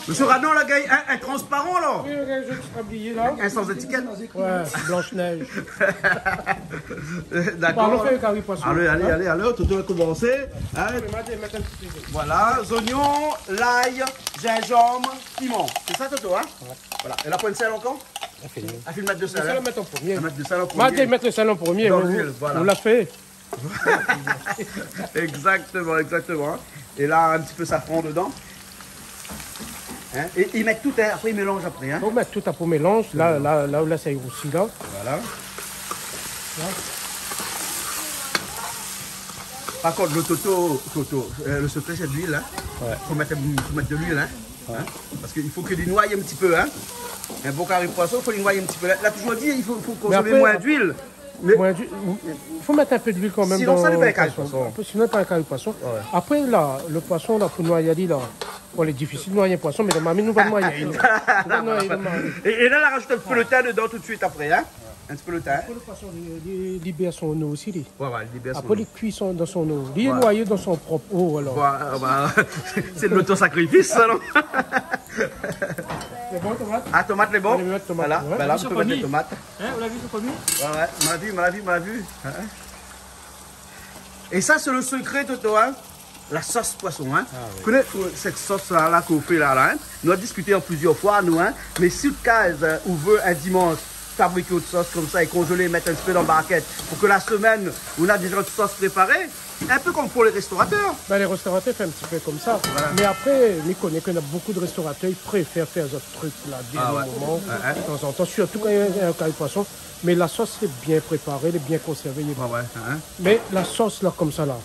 Monsieur Radon, la gars, un transparent alors? Oui, regarde, je suis habillé là. Un sans étiquette? Ouais, Blanche-Neige. D'accord. Parle, fais le carré poisson. Allez, Toto va commencer. Hein? Voilà, oignons, l'ail, gingembre, piment. C'est ça, Toto, hein? Voilà. Et la pointe de sel encore? On fait le mettre de sel. On va le mettre en premier. On va mettre de sel en Moi, je vais premier. mettre le sel en premier. Dans on l'huile, voilà. l'a fait. Exactement, exactement. Et là, un petit peu safran dedans. Hein? Et ils mettent tout, hein? Après ils mélangent après. Hein? On met tout après mélange. Là, ça grossit là. Voilà. Là. Par contre, le le secret c'est de l'huile. Hein? Ouais. Faut mettre de l'huile. Hein? Ouais. Hein? Parce qu'il faut que les noyer un petit peu. Hein? Un bon carré de poisson, il faut les noyer un petit peu. Là, toujours dit, il faut consommer moins d'huile. Il faut mettre un peu d'huile quand même. Sinon, ça n'est pas un carré de poisson. Sinon, pas un carré de poisson. Ouais. Après, là, le poisson, là, pour noyer, là, bon, il est difficile de noyer un poisson, mais la mamie nous va noyer. Et là, on rajoute un peu le thym dedans tout de suite après. Hein? Un petit peu le thym. Après, le poisson, il libère son eau aussi. Ouais, il libère son eau. Après, il cuit dans son eau. Il est noyé dans son propre eau. Alors. C'est de l'autosacrifice, ça, non? C'est bon, tomate? Ah, tomate, les bons? Voilà, ben là, on peut mettre les tomates. Hein, vous l'avez vu, ce premier? Ouais, on l'a vu. Hein? Et ça, c'est le secret, Toto, hein? La sauce poisson, hein? Vous connaissez cette sauce-là qu'on fait là, hein? Nous avons discuté en plusieurs fois, nous, hein? Mais si le cas où veut un dimanche fabriquer autre sauce comme ça et congeler, mettre un petit peu dans la barquette pour que la semaine, on a déjà une sauce préparée, un peu comme pour les restaurateurs. Ben, les restaurateurs font un petit peu comme ça. Voilà. Mais après, je connais qu'il y a beaucoup de restaurateurs, ils préfèrent faire d'autres trucs là, dernier moment, de temps en temps, surtout quand il y a un carré de poisson. Mais la sauce est bien préparée, elle est bien conservée. Mais la sauce là, comme ça là,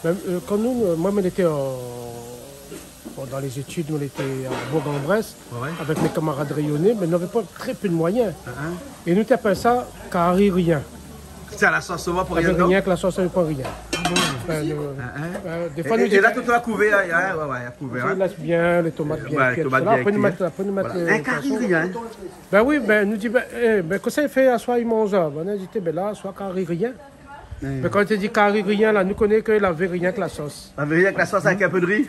même, quand moi, on était dans les études, on était à Bourg-en-Bresse, avec mes camarades rayonnés, mais on n'avait pas très peu de moyens. Et nous appelons ça carré rien. C'est à la sauce souvent pour rien. Rien que la sauce, ça ne veut pas rien. Des fois, et là, tout a couvert. On laisse bien, les tomates bien cuites. Après, nous mettre un carré rien. Ben oui, nous dit, quand ça fait à soi, il mange. On a dit, là, soit carré rien. Mais quand tu dis carré rien, là, nous connaissons que la vraie rien que la sauce. La vraie rien que la sauce avec un peu de riz?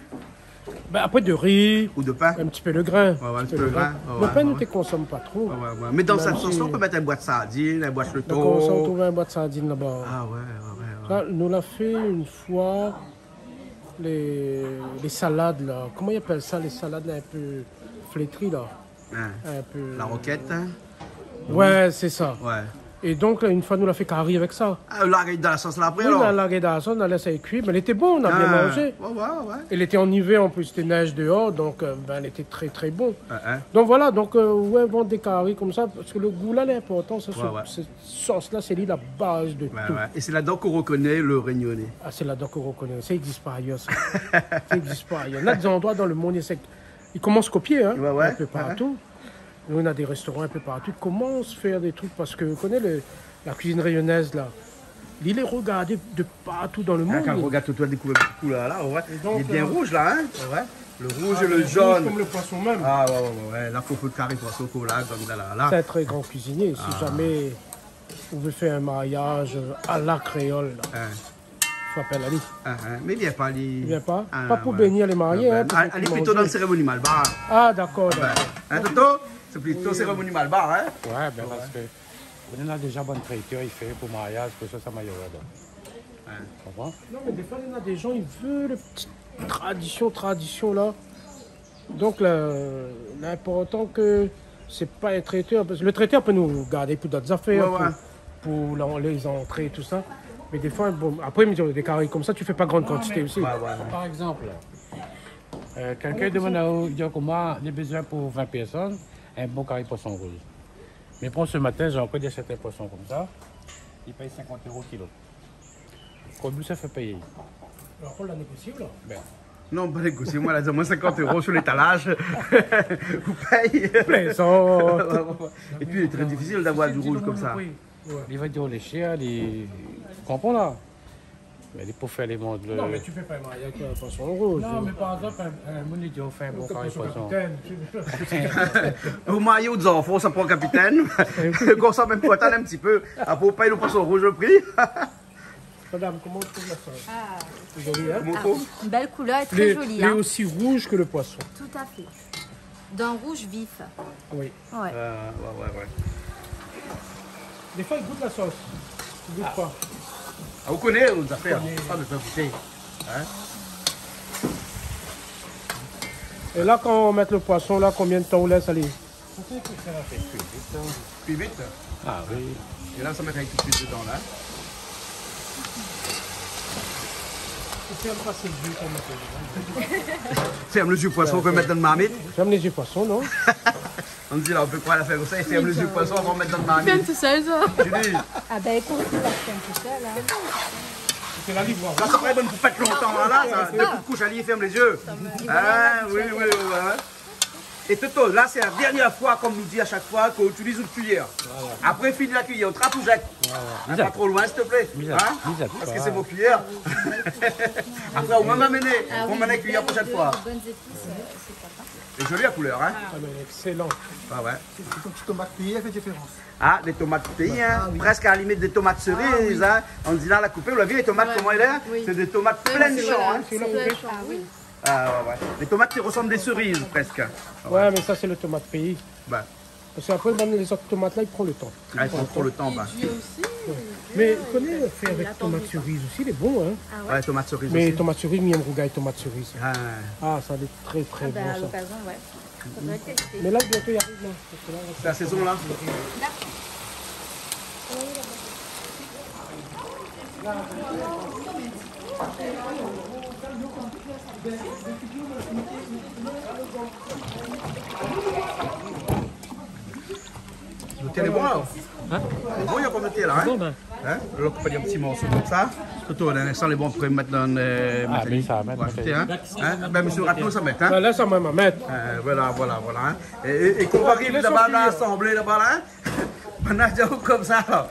Ben après de riz. Ou de pain? Un petit peu de grain. Un petit peu de grain. Le pain, nous ne consomme pas trop. Mais dans cette sauce-là, on peut mettre un boîte de sardines, un boîte de thon. On trouve un boîte de sardines là-bas. Ah ouais. Là, nous l'a fait une fois, les salades là. Comment ils appellent ça, les salades là, un peu flétries là? Un peu... La roquette? Ouais, c'est ça. Ouais. Et donc, une fois, nous l'a fait carré avec ça. Ah, l'arrêt dans la sauce là après, oui, alors? Oui, l'arrêt dans la sauce, on a laissé cuire, mais elle était bonne, on a bien mangé. Ouais. Elle était en hiver, en plus, c'était neige dehors, donc elle était très, très bon. Donc voilà, donc, vendre des carrés comme ça, parce que le goût là, l'important, cette sauce-là, c'est la base de tout. Et c'est là-dedans qu'on reconnaît le réunionnais. Ah, c'est là-dedans qu'on reconnaît. Ça n'existe pas ailleurs, ça. Ça n'existe pas ailleurs. Il y a des endroits dans le monde, ils commencent à copier, hein, un peu partout. Nous, on a des restaurants un peu partout qui commencent à faire des trucs parce que vous connaissez la cuisine rayonnaise, là. Il est regardé de partout dans le monde. Quand on regarde tout, on découvre beaucoup là, donc, il est bien rouge, là, hein? Le rouge et le jaune. Comme le poisson même. Ah, ouais. Là, il faut le carré poisson, là. C'est un très grand cuisinier. Si jamais vous voulez faire un mariage à la créole, là. Il faut appeler Ali. Mais il vient pas, Ali. Il vient pas? Pas pour bénir les mariés. Ali est plutôt dans la cérémonie Malbar. Ah, d'accord. Hein, Toto? C'est plutôt cérémonie Malbar, hein? Ouais, parce que on a déjà bon traiteur, il fait pour mariage, pour ça m'a comprends? Non, mais des fois, il y a des gens, ils veulent les petites traditions là. Donc, l'important que c'est pas un traiteur, parce que le traiteur peut nous garder pour d'autres affaires, pour les entrées et tout ça. Mais des fois, après, des carrés comme ça, tu fais pas grande quantité aussi. Par exemple, quelqu'un demande à comment il a besoin pour 20 personnes, un bon carré poisson rouge. Mais pour ce matin, j'ai encore des certains poissons comme ça. Il paye 50 € kilo. Combien ça fait payer? Alors, on l'a négocié là? Non, pas négocier. Moi, là, 50 € sur l'étalage. Vous payez. Plaisant. Et puis, il est très difficile d'avoir du rouge comme ça. Il va dire les chiens, tu comprends là? Mais pour faire les mondes. Non, mais tu fais pas un mariage avec un poisson rouge. Non, mais par exemple, un moniteur fait un bon carré poisson. Au maillot des enfants, ça prend le capitaine. Qu'on s'en même pas un petit peu. Après, on paye le poisson rouge au prix. Madame, comment tu trouves la sauce? C'est joli, hein? Une belle couleur et très jolie. Il est aussi rouge que le poisson. Tout à fait. D'un rouge vif. Oui. Ouais. Des fois, il goûte la sauce. Il goûte pas. Vous connaissez nos affaires. Pas de goûter. Et là, quand on met le poisson, là, combien de temps on laisse aller? Plus vite. Ah oui. Et là, ça met un petit peu dedans, là. Ferme le jus poisson qu'on va mettre dans le marmite. Ferme les yeux poisson, non? On dit là, on peut quoi la faire comme ça, et ferme le jus poisson, on va mettre dans le marmite. Ferme tout seul, ça. Ah ben écoute, tu vas faire tout seul. Hein. C'est la livre. Là, ça ferait bonne pour pas être longtemps, là, ça. Deux coups de couche, allez, ferme les yeux. Ah, oui. Et Toto, là, c'est la dernière fois, comme nous dit à chaque fois, qu'on utilise une cuillère. Après, fini la cuillère, on trappe ou jette. Pas trop loin, s'il te plaît. Parce que c'est vos cuillères. Après, on m'a amené. On m'a amené cuillère prochaine fois. C'est joli la couleur, hein? Excellent. Ah ouais. C'est une petite tomate cuillère, elle fait différence. Ah, des tomates pays, hein? Presque à la limite des tomates cerises, hein? On dit là, la coupée, vous l'avez vu, les tomates, comment elle est? C'est des tomates pleines champs, hein? Ah ouais. Les tomates qui ressemblent des cerises, presque. Ouais, mais ça, c'est le tomate pays. Ben. Parce qu'après, même les autres tomates là, ils prennent le temps. Ah, il faut le temps, ben. Mais vous connaissez, faire avec tomate cerise aussi, il est bon, hein? Ouais, tomates cerises Mais aussi. tomate cerise, miam rougaille, tomate cerise. Ah, Ça, c'est très, très Ah ben, bon, à ça. l'occasion, ouais. Faudrait tester. Mais là, bientôt, il arrive, là. Parce que là, c'est la saison, là? Le thé est bon, là? Hein? C'est bon, il y a pas de thé, là, hein? Bon, ben. Hein? Alors, on peut dire un petit morceau comme ça. Surtout, d'un instant, les bons pourraient mettre dans mais ça va mettre. hein? Ben, monsieur Rateau, ça met, hein? Ben, là, ça m'a mettre. Voilà. Hein? Et qu'on arrive là-bas dans l'assemblée, là-bas, là, on a déjà comme ça, là.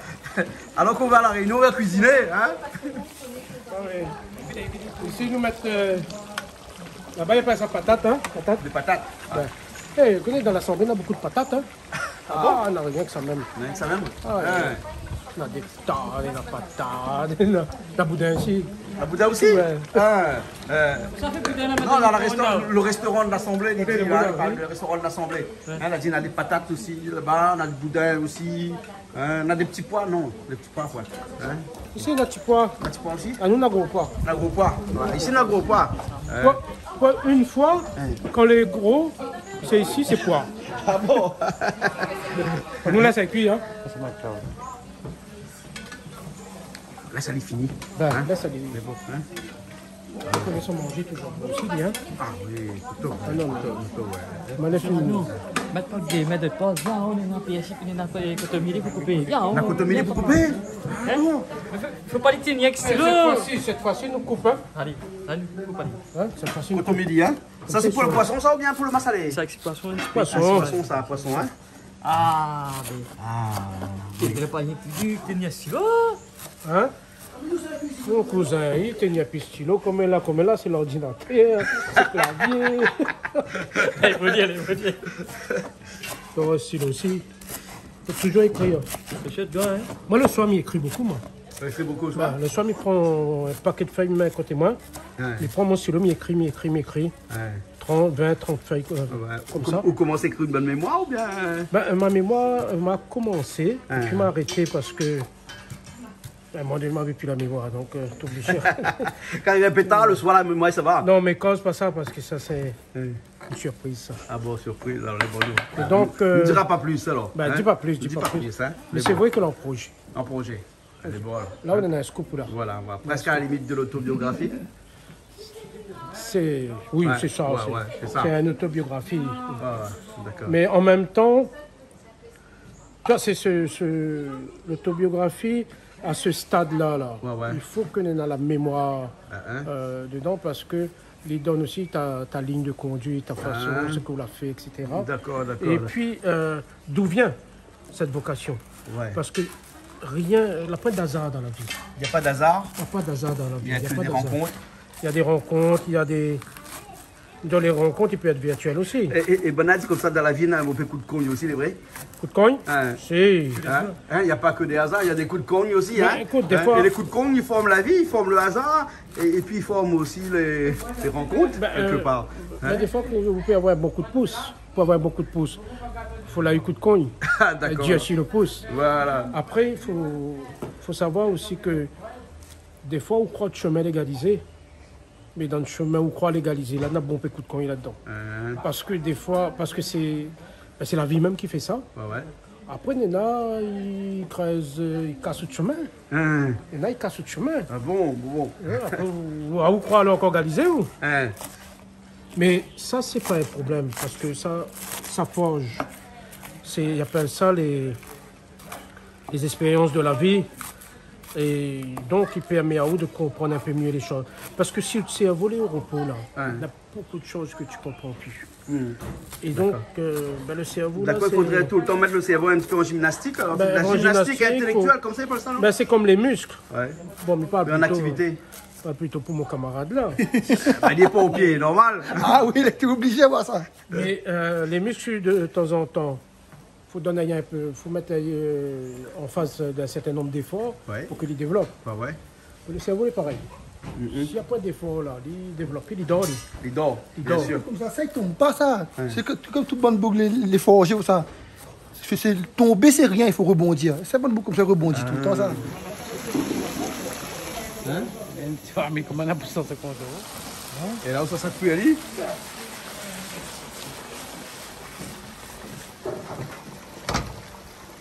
Alors qu'on va à la réunion, on va cuisiner, hein? Ici, nous mettons. Là-bas, il y a pas ça patate, hein? Des patates. Vous connaissez, dans l'assemblée, on a beaucoup de patates, hein? On n'a rien que ça même. Rien que ça même? On a des tonnes, la patate, la boudin ici. La Bouddha aussi? Ouais. Ça fait plus d'un Non, dans le restaurant de l'Assemblée, le restaurant de l'Assemblée. On a dit, on a des patates aussi là-bas, on a du boudin aussi. On a des petits pois, non, des petits pois, quoi. Ici, on a petit pois. Un petit pois aussi? Ah, nous, on a gros pois. On a gros pois. Ici, on a gros pois. Pois, une fois, quand les gros, c'est ici, c'est pois. Ah bon? Nous, là, c'est cuit, hein? Là, ça l'est fini. Ben, là, ça dit. C'est bon, hein? On laisse manger toujours aussi bien. Ah oui, plutôt. Ah non, ouais. Mais laisse nous. Maintenant, des mets de pas, on est dans le pays, on est dans le cotomili pour couper. La cotomie pour couper? Faut pas les tenir avec Cette fois-ci, nous coupons. Allez, nous coupe. Hein? Cette fois-ci, nous Cotomie, hein? Ça, c'est pour le poisson, ça, ou bien pour le massalé? C'est avec ce poisson. Poisson, ça, poisson, hein? Ah, ben. Il ne pas y tenir silo. Hein? Mon cousin, il tenait un stylo comme là, c'est l'ordinateur, c'est le clavier. Il faut dire. Donc, un stylo aussi. Il faut toujours écrire. C'est chouette, hein? Moi, le soir, il écrit beaucoup, moi. Ça fait beaucoup, ça. Le soir, il prend un paquet de feuilles à côté de moi. Il prend mon stylo, il écrit. 30, 20, 30 feuilles, comme ça. Ou commence à écrire une bonne mémoire, ou bien? Ma mémoire m'a commencé, et puis m'a arrêté parce que. À un moment donné, je n'avais plus la mémoire, donc t'es obligé. Quand il répète tard, le soir, la mémoire, ça va? Non, mais cause pas ça, parce que ça, c'est une surprise, ça. Ah bon, surprise, alors les bons. Et donc, ne dira pas plus, alors. Ben, dis pas plus, dis pas plus. Hein? Mais c'est vrai que l'on projet. En projet. Allez, bon, alors. Là, on a un scoop, là. Voilà, on va presque à la limite de l'autobiographie. Oui, c'est ça. C'est une autobiographie. D'accord. Mais en même temps, tu vois, c'est l'autobiographie à ce stade-là. Il faut que l'on ait la mémoire dedans parce que les donne aussi ta ligne de conduite, ta façon, ce que vous l'avez fait, etc. D'accord. Et puis, d'où vient cette vocation? Parce que il n'y a pas d'hasard dans la vie. Il n'y a pas d'hasard? Il n'y a pas d'hasard dans la vie. Il y a que des rencontres? Il y a des rencontres, il y a des... Dans les rencontres, il peut être virtuel aussi. Et Bonad, comme ça, dans la vie, il y a un peu coup de cogne aussi, c'est vrai? Coup de cogne? Si. Il n'y a pas que des hasards, il y a des coups de cogne aussi. Écoute, des fois... Et les coups de cogne, ils forment la vie, ils forment le hasard, et puis ils forment aussi les rencontres, quelque part. Il y a des fois que vous pouvez avoir beaucoup de pouces. Il faut eu coup de cogne. Dieu aussi le pouce. Voilà. Après, il faut savoir aussi que des fois, on croit le chemin légalisé. Mais dans le chemin où on croit légaliser, là, on a bon peu de coup de cogne là-dedans. Parce que des fois, c'est la vie même qui fait ça. Après, il y en a, ils creusent, ils cassent le chemin. Il y en a, ils cassent le chemin. Ah bon, bon. Après, vous croyez alors qu'organiser ou? Mais ça, c'est pas un problème, parce que ça forge. Ils appellent ça les expériences de la vie. Et donc, il permet à vous de comprendre un peu mieux les choses. Parce que si tu es volé au repos, là, il y a beaucoup de choses que tu comprends plus. Et donc, le cerveau... D'accord, il faudrait tout le temps mettre le cerveau un petit peu en gymnastique. Alors, la gymnastique intellectuelle, comme ça, il faut ça, non? C'est comme les muscles. Ouais. Bon, mais pas en activité. Pas plutôt pour mon camarade là. Il n'est pas au pied, normal. Ah oui, il était obligé à voir ça. Mais les muscles, de temps en temps, il faut donner un peu, faut mettre en face d'un certain nombre d'efforts pour qu'il développe. Le cerveau est pareil. S'il n'y a pas d'effort là, il développe, il dort. Il dort, bien sûr. Comme ça ne tombe pas ça. C'est comme toute bonne boucle, les forgés ou ça. Tomber, c'est rien, il faut rebondir. C'est bonne boucle comme ça, rebondit tout le temps ça. Tu vois, mais comment on a pour 150 €? Et là où ça s'appuie, Ali?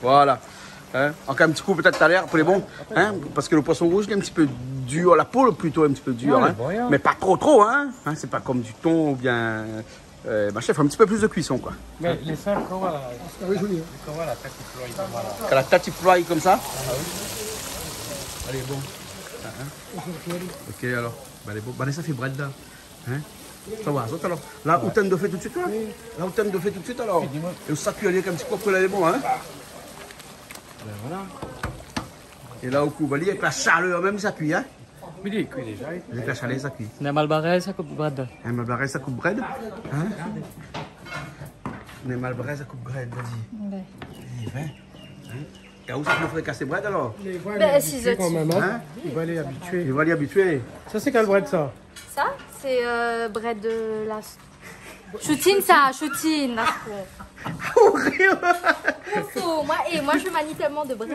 Voilà. Encore un petit coup peut-être tout à l'heure pour les bons. Parce que le poisson rouge il est un petit peu dur, la peau plutôt un petit peu dure. Mais pas trop. C'est pas comme du thon ou bien... ma chef, un petit peu plus de cuisson quoi. Mais les seins, quand voilà. Oui, joli. Quand voilà, la tête qui ploie comme ça. Quand la tête ploie comme ça. Allez, bon. Ok alors. Allez, bon. Ça fait bread là. Ça va, ça alors. Là où t'aimes de faire tout de suite là? Là où t'aimes de faire tout de suite alors. Et où ça cuit avec un petit peu là, les bons, hein? Voilà. Et là au coup, avec la chaleur même ça cuit, hein? Oui, il cuit déjà. Avec la chaleur ça cuit. Un malbarès, ça coupe bread. Un malbarès ça coupe bread? Un malbarès ça coupe bread, vas-y. Et où ça peut faire casser bread alors? Il va les habituer quand même, hein? Il va les habituer. Il va les habituer. Ça c'est quel bread ça? Ça, c'est bread de la... Choutine ça, choutine. Moi je manie tellement de bread.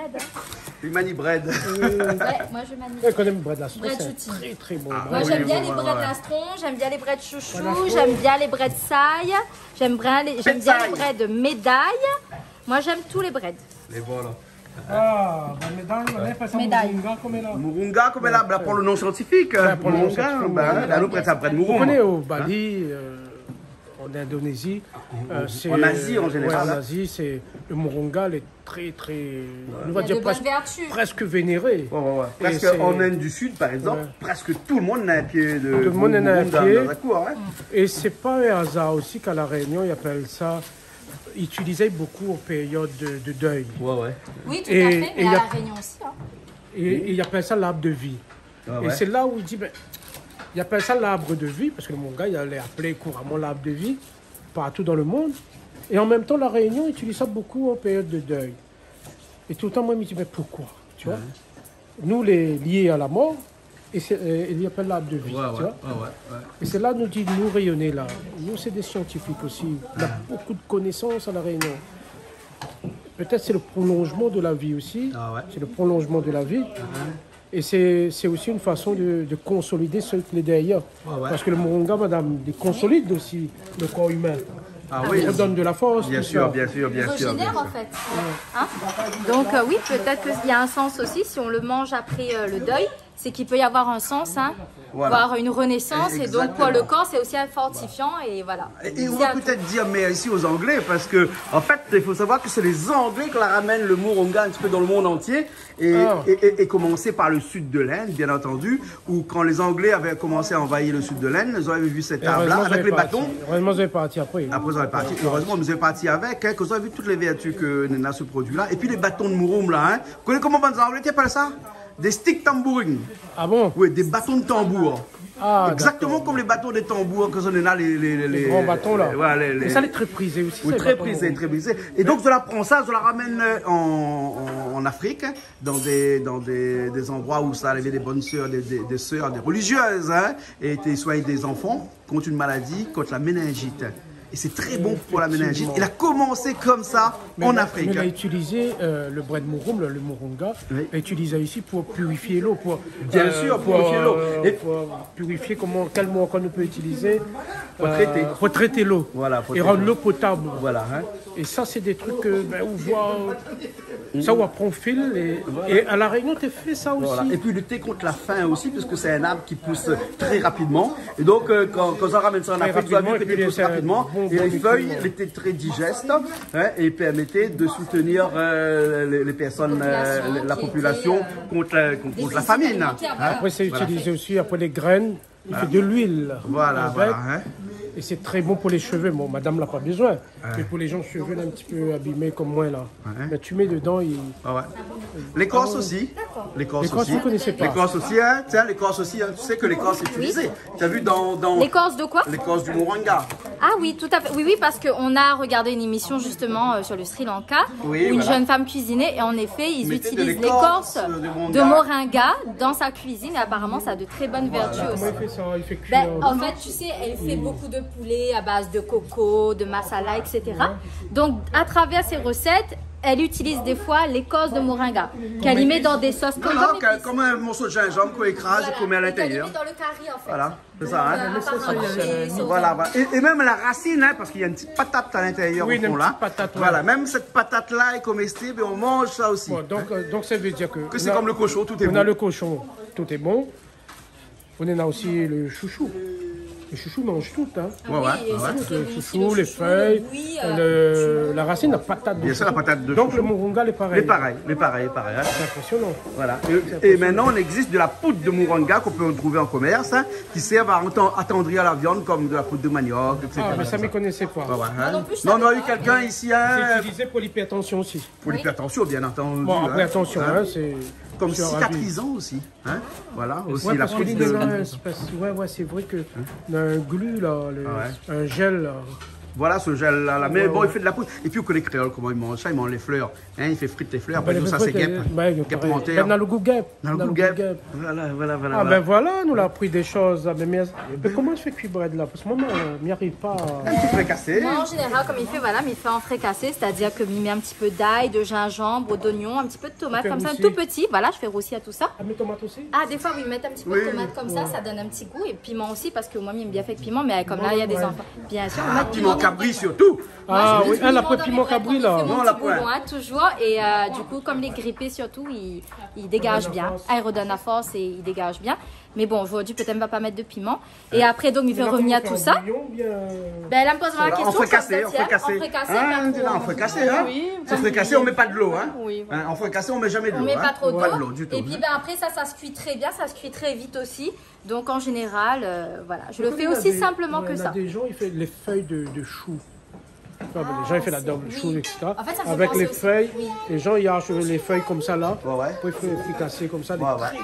Il manie bread. Moi je manie. Je connais le bread lastron, c'est très très bon. Moi j'aime bien les bread lastron, j'aime bien les bread chouchou, j'aime bien les bread saille, j'aime bien les bread médaille. Moi j'aime tous les breads. Les voilà. Médaille. Mourunga comme là, pour le nom scientifique. Mourunga, là nous prête ça bread Mourunga. On connaît au Bali, en Indonésie. En Asie en général. En Asie, c'est le mourunga est très on va dire presque vénéré. Presque en Inde du Sud par exemple, presque tout le monde a un pied de tout le monde a un pied. Dans la cour, Et c'est pas un hasard aussi qu'à la Réunion, ils appellent ça. Ils utilisaient beaucoup en période de deuil. Oui, tout à fait, mais à la Réunion aussi. Et ils appellent ça l'arbre de vie. Et c'est là où il dit, il appelle ça l'arbre de vie, parce que le Monga, il allait appeler couramment l'arbre de vie, partout dans le monde. Et en même temps, la Réunion utilise ça beaucoup en période de deuil. Et tout le temps, moi, je me dis, mais pourquoi? Tu vois? Nous, les liés à la mort, il appelle l'arbre de vie. Tu vois? Et c'est là, nous dit, nous rayonner là. Nous, c'est des scientifiques aussi. On a beaucoup de connaissances à la Réunion. Peut-être c'est le prolongement de la vie aussi. C'est le prolongement de la vie. Et c'est aussi une façon de consolider ce qui est derrière. Parce que le moringa, madame, il consolide aussi le corps humain. Il redonne de la force. Bien sûr. Régénère en fait. Donc oui, peut-être qu'il y a un sens aussi, si on le mange après le deuil, c'est qu'il peut y avoir un sens, voire une renaissance. Et donc pour le corps, c'est aussi un fortifiant. Et voilà. Et on va peut-être dire merci aux Anglais, parce que en fait, il faut savoir que c'est les Anglais qui la ramènent le moringa un petit peu dans le monde entier. Et commencer par le sud de l'Inde, bien entendu, où quand les Anglais avaient commencé à envahir le sud de l'Inde, ils avaient vu cet arbre-là avec les bâtons. Heureusement, vous êtes parti après. Après, on est parti. Heureusement, nous sommes partis avec, que vous avez vu toutes les vertus que Nena ce produit-là. Et puis les bâtons de Mouroum, là. Vous connaissez comment les Anglais appellent ça? Des sticks tambourines. Ah bon? Oui, des bâtons de tambour. Exactement comme les bâtons des tambours que sont les grands bâtons là. Et ça, est très prisé aussi. Oui, très prisé. Et donc, je la prends ça, je la ramène en Afrique, dans des endroits où ça avait des bonnes sœurs, des sœurs, des religieuses, et ils soignent des enfants contre une maladie, contre la méningite. et c'est très bon pour la méningite. Il a commencé comme ça en Afrique. Mais il a utilisé le bread mouroum, le moringa, il a utilisé ici pour purifier l'eau. Bien sûr, pour purifier l'eau. Et pour purifier, quel mot qu'on peut utiliser pour traiter l'eau. Voilà, et rendre l'eau potable. Voilà. Hein. Et ça, c'est des trucs on voit. Ça, on prend fil. Et à La Réunion, tu fais ça aussi. Voilà. Et puis lutter contre la faim aussi, parce que c'est un arbre qui pousse très rapidement. Et donc, quand on ramène ça en Afrique, tu as vu qu'il pousse rapidement. Et les feuilles étaient très digestes et permettaient de soutenir les personnes, la population contre la famine. Après, c'est utilisé aussi après les graines. Il fait de l'huile. Voilà. Et c'est très bon pour les cheveux. Bon, madame n'a pas besoin. Mais pour les gens cheveux un petit peu abîmés comme moi, là. Mais tu mets dedans. L'écorce aussi. L'écorce aussi. Vous ne connaissez pas. L'écorce aussi, hein. Tiens, l'écorce aussi, hein. Tu sais que l'écorce est utilisée. Tu as vu dans. L'écorce de quoi? L'écorce du moringa. Ah oui, tout à fait. Oui, parce qu'on a regardé une émission justement sur le Sri Lanka où une jeune femme cuisinait et en effet, ils utilisent l'écorce de moringa dans sa cuisine et apparemment, ça a de très bonnes vertus aussi. Comment il fait ça? Il fait cuire. En fait, tu sais, elle fait beaucoup de poulet à base de coco, de masala, etc. Donc, à travers ses recettes, elle utilise des fois l'écorce de moringa qu'elle y met dans des sauces comme un morceau de gingembre qu'on écrase et qu'on met à l'intérieur. Dans le curry en fait. Voilà, c'est ça. Hein? Voilà. Et même la racine, hein, parce qu'il y a une petite patate à l'intérieur au fond là. Voilà, même cette patate-là est comestible et on mange ça aussi. Bon, donc ça veut dire que c'est comme le cochon, tout est bon. On a le cochon, tout est bon. On a aussi le chouchou. Les chouchous mangent tout, hein. Le chouchou, les feuilles, la racine, la patate. Bien sûr, la patate de donc chouchou. le moringa, les pareil. Les pareils. Hein. C'est impressionnant. Voilà. Et maintenant, on existe de la poudre de moringa qu'on peut trouver en commerce, hein, qui sert à attendrir la viande comme de la poudre de manioc, etc. Ah, mais ça ne me connaissait pas. Hein. Non, on a eu quelqu'un ici. Hein, c'est utilisé pour l'hypertension aussi. Pour l'hypertension, bien entendu. Bon, après, attention, hein, c'est... Comme cicatrisant aussi. Hein? Voilà, aussi la parce poudre de... Ouais, c'est vrai que un glu, là, un gel, là. Voilà ce gel-là. Mais bon, il fait de la poudre. Et puis, que les créoles, comment ils mangent ça? Ils mangent les fleurs. Hein? Il fait frite les fleurs. Après tout ça, c'est guêpe. Guêpe montaire. Dans le goût guêpe. Dans le goût guêpe. Voilà. Ah, ben voilà, nous l'a appris des choses. Mais comment je fais cuire bread là? Parce que moi, je n'y arrive pas. Un petit fricassé. Moi, en général, comme il fait, voilà, mais il fait en fricassé. C'est-à-dire que il met un petit peu d'ail, de gingembre, d'oignon, un petit peu de tomate, comme ça, tout petit. Voilà, je fais rôti à tout ça. Ah, mais tomate aussi? Ah, des fois, oui, mettre un petit peu de tomate comme ça donne un petit goût. Et piment aussi, parce que moi, j'aime bien faire avec piment, mais comme là, il y a des enfants. Bien sûr, on met piment cabri surtout. Ah oui, elle a pas de piment cabri là. Non, la pointe. Toujours. Et du coup, comme les grippés surtout, ils dégagent bien. Elle redonne la force et ils dégagent bien. Mais bon, aujourd'hui, peut-être va pas mettre de piment. Et après, donc, il fait revenir tout ça. Ben, elle me pose la question. On fricassé. On fricassé, hein. C'est fricassé, on met pas de l'eau, hein. En fricassé, on met jamais de l'eau. On met pas trop d'eau. Et puis, ben, après, ça se cuit très bien, ça se cuit très vite aussi. Donc, en général, voilà. Je le fais aussi simplement que ça. Il y a des gens, ils font les feuilles de chou. Les gens ils font la double chou, etc. En fait, avec les feuilles, les gens ils arrachent les feuilles comme ça là, puis ils font fricasser comme ça,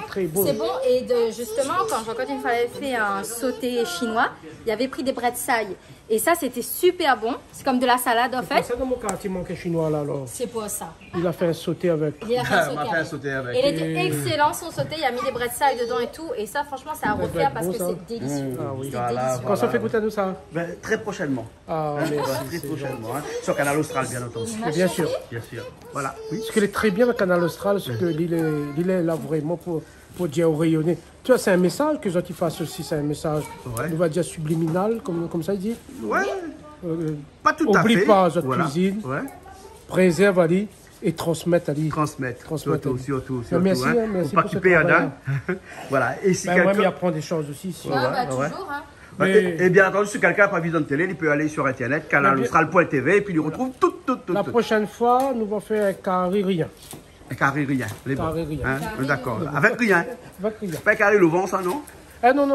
très bon. C'est bon, et justement, quand une fois j'avais fait un sauté chinois, il avait pris des bretzai. Et ça, c'était super bon. C'est comme de la salade en fait. C'est ça dans mon quartier, mon chinois là alors. C'est pour ça. Il a fait un sauté avec. Il a fait un sauté avec. Et il était excellent son sauté, il a mis des bretzai dedans et tout. Et ça, franchement, c'est à refaire parce que c'est délicieux. Ah oui. Quand ça fait goûter à nous ça? Très prochainement. Ah, très prochainement. Sur Canal Austral, bien entendu. Bien sûr. Voilà. Ce qui est très bien, le Canal Austral, c'est que l'île est là vraiment pour dire rayonner. Tu vois, c'est un message que Zoti fasse aussi, c'est un message, on va dire subliminal, comme ça il dit. Ouais. Pas tout à fait. Oublie pas notre cuisine, préserve Ali et transmettre Ali. Transmettre. Surtout. Merci, hein. Merci pour pas qu'il perde. Voilà. Et si quelqu'un... il apprend des choses aussi. Toujours, hein. Et bien entendu, si quelqu'un n'a pas vu de télé, il peut aller sur internet, canalaustral.tv, et puis il retrouve tout. La prochaine fois, nous allons faire un carré rien. Un carré rien, les bons. Carré rien. Hein? D'accord. Avec rien. Avec rien. Pas carré le vent, ça, non? Ah non.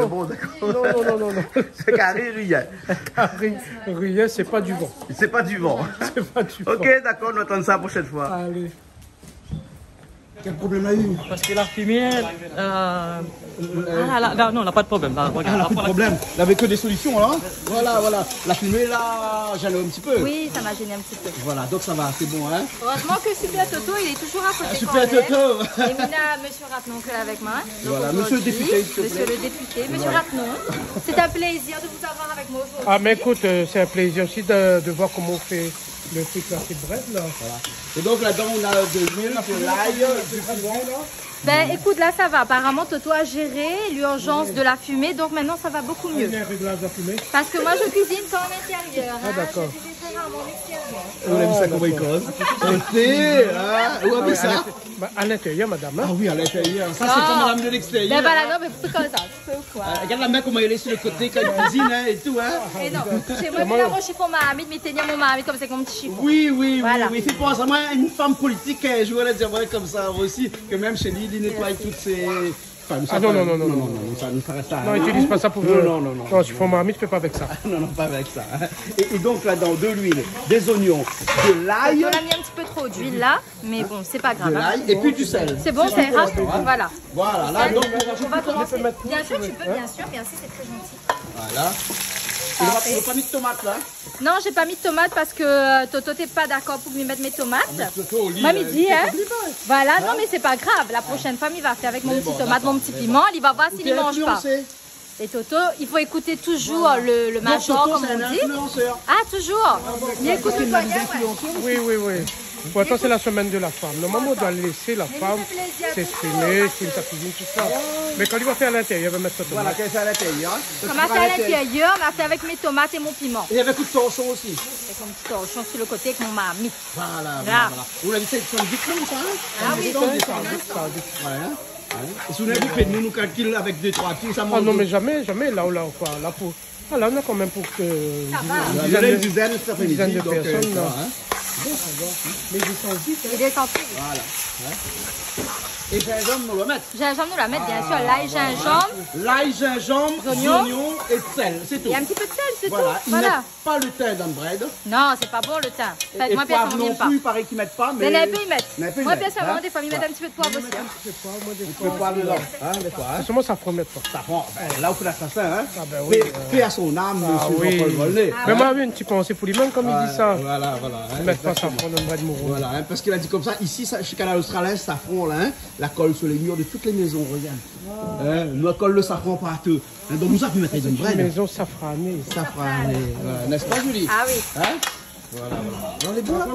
Bon, d'accord. Non. C'est carré rien. Carré rien, c'est pas du vent. C'est pas du vent. C'est pas du vent. Ok, d'accord, on attend ça la prochaine fois. Allez. Quel problème a eu? Parce que la fumée... non, on n'a pas de problème. Là, regarde, on n'a pas de problème. Il n'y avait que des solutions, là. Voilà, voilà. La fumée, là, gêne un petit peu. Oui, ça m'a gêné un petit peu. Voilà, donc ça va, c'est bon, hein. Heureusement que Super Toto, il est toujours à côté. Super Toto. Et Mina, monsieur Ratnon, qui est avec moi. Voilà, monsieur le député. Monsieur le député, monsieur Ratnon. C'est un plaisir de vous avoir avec moi aujourd'hui. Ah, mais écoute, c'est un plaisir aussi de voir comment on fait le truc là, c'est bread, là. Voilà. Et donc là-dedans, on a de l'huile, de l'ail, du piment, là. Ben écoute, là ça va. Apparemment, Toto a géré l'urgence de la fumée, donc maintenant ça va beaucoup mieux. Parce que moi je cuisine qu'en intérieur. Ah, d'accord. Je cuisine très rarement en extérieur. On aime ça comme école. Où on met ça? À l'intérieur, madame. Ah oui, à l'intérieur. Ça, c'est pas madame de l'extérieur. Ben voilà, non, mais c'est comme ça. Tu peux ou quoi? Regarde la main comment elle est sur le côté quand elle cuisine, hein, et tout, hein. Et non, chez moi, je mon chiffon Mahamid, mais tenir mon Mahamid comme c'est comme un petit chiffon. Oui, Voilà. oui. Fais penser à moi, une femme politique, je voulais dire comme ça aussi, que même chez lui, il nettoie toutes ses... Ah non, ça reste ça. Non, utilise pas ça pour... Non. Non, chiffon Mahamid, fais pas avec ça. Non, pas avec ça. Et donc là-dedans, de l'huile, des oignons, de l'ail. On a mis un petit peu trop d'huile là, mais bon, c'est pas grave. De l'ail et puis du sel. C'est bon, ça ira. Voilà. Voilà, là, donc on va commencer. Bien sûr, tu peux, bien sûr, c'est très gentil. Voilà. Il n'y a pas mis de tomates là? Non, j'ai pas mis de tomates parce que Toto t'es pas d'accord pour lui mettre mes tomates. Moi, midi, hein. Voilà, non, mais c'est pas grave. La prochaine fois, il va faire avec mon petit tomate, mon petit piment. Il va voir s'il ne mange pas. Et Toto, il faut écouter toujours le major, comme on dit. Ah, toujours. Il écoute le Oui. Pourtant, c'est la semaine de la femme. Normalement, on doit laisser la femme s'exprimer, sur sa cuisine, tout ça. Mais quand il va faire à l'intérieur, il va mettre sa tomate. Voilà, qu'elle fait à l'intérieur. Comme on a fait à l'intérieur, on a fait avec mes tomates et mon piment. Et avec un petit torchon aussi. Et comme petit torchon sur le côté avec mon mamie. Voilà. Vous l'avez fait sur le diplôme, ça, hein? Ah oui, voilà. Et si vous avez nous calculons avec 2-3 tout ça. Ah non, mais jamais, là quoi. Là, on a quand même pour que... Une dizaine de personnes, là. Mais il descend vite. Voilà. Et gingembre, nous le mettre. Gingembre, nous la mettre, bien sûr. L'ail, gingembre. L'ail, gingembre, oignons et sel, c'est tout. Et un petit peu de sel, c'est tout. Ils mettent pas le thym dans le bread. Non, c'est pas bon le thym. Moi, personnellement, non plus, il paraît qu'ils mettent pas. Mais ils mettent. Moi, personnellement, des fois, ils mettent un petit peu de poivre aussi. Un peu de poivre dedans. Des fois. Comment ça ne met pas? Là où fait l'assassin, hein. Paix à son âme, monsieur Jean-Paul Volnay. Mais moi, une petite pensée pour lui-même, comme il dit ça. Voilà. Ils mettent pas safran dans le bread mourant. Voilà, parce qu'il a dit comme ça. Ici, chez Canal Australien, safran, là, la colle sur les murs de toutes les maisons, regarde. Nous colle le safran partout. Donc nous avons pu mettre une bread. Une maison safranée. N'est-ce pas, Julie? Ah oui. Voilà. On est bon là,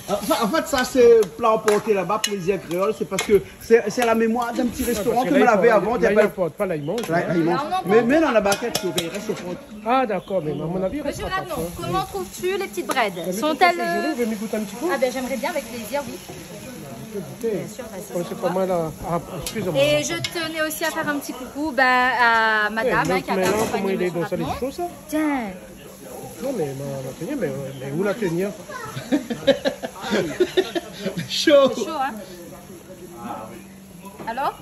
Ah, en fait, ça c'est plat emporté là-bas, plaisir créole, c'est parce que c'est la mémoire d'un petit restaurant que me l'avait avant. Là, il n'importe pas, là, il mange. Mais dans la baquette, il reste fort. Ah, d'accord, mais à mon avis, il reste Monsieur pas. Radnon, comment trouves-tu les petites breads? Sont-elles... Je vais m'y goûter un petit peu. Ah ben j'aimerais bien, avec plaisir, oui. Bien sûr, c'est pas mal là. Excusez-moi. Et je tenais aussi à faire un petit coucou à madame qui a accompagné M. Radnon. Tiens. Non, mais où la tenir? Chaud. C'est chaud, hein? Alors?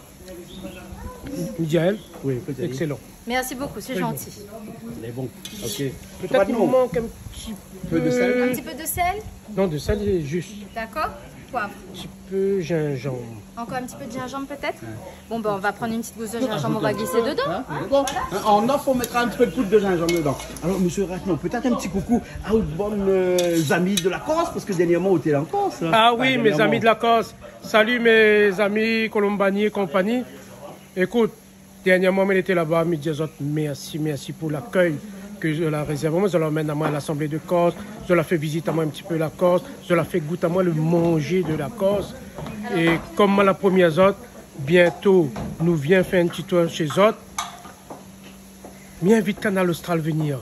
Midiaël? Oui, peut-être. Excellent. Merci beaucoup, c'est gentil. C'est bon. Ok. Peut-être qu'il nous manque un petit peu de sel. Un petit peu de sel? Non, de sel, il est juste. D'accord. Poivre. Un petit peu gingembre. Encore un petit peu de gingembre peut-être? Bon, ben on va prendre une petite gousse de gingembre, on va glisser dedans. Bon, en offre, on mettra un petit peu de poudre de gingembre dedans. Alors, monsieur Ratnon, peut-être un petit coucou à vos bonnes amis de la Corse, parce que dernièrement, vous étiez en Corse. Ah oui, mes amis de la Corse. Salut mes amis Colombani et compagnie. Écoute, dernièrement, on était là-bas, mes disons merci pour l'accueil que je la réserve. Moi, je l'emmène à moi à l'Assemblée de Corse. Je la fais visiter à moi un petit peu la Corse. Je la fais goûter à moi le manger de la Corse. Et comme la première zone, bientôt, nous vient faire un petit tour chez Zot. M'invite Canal Austral venir.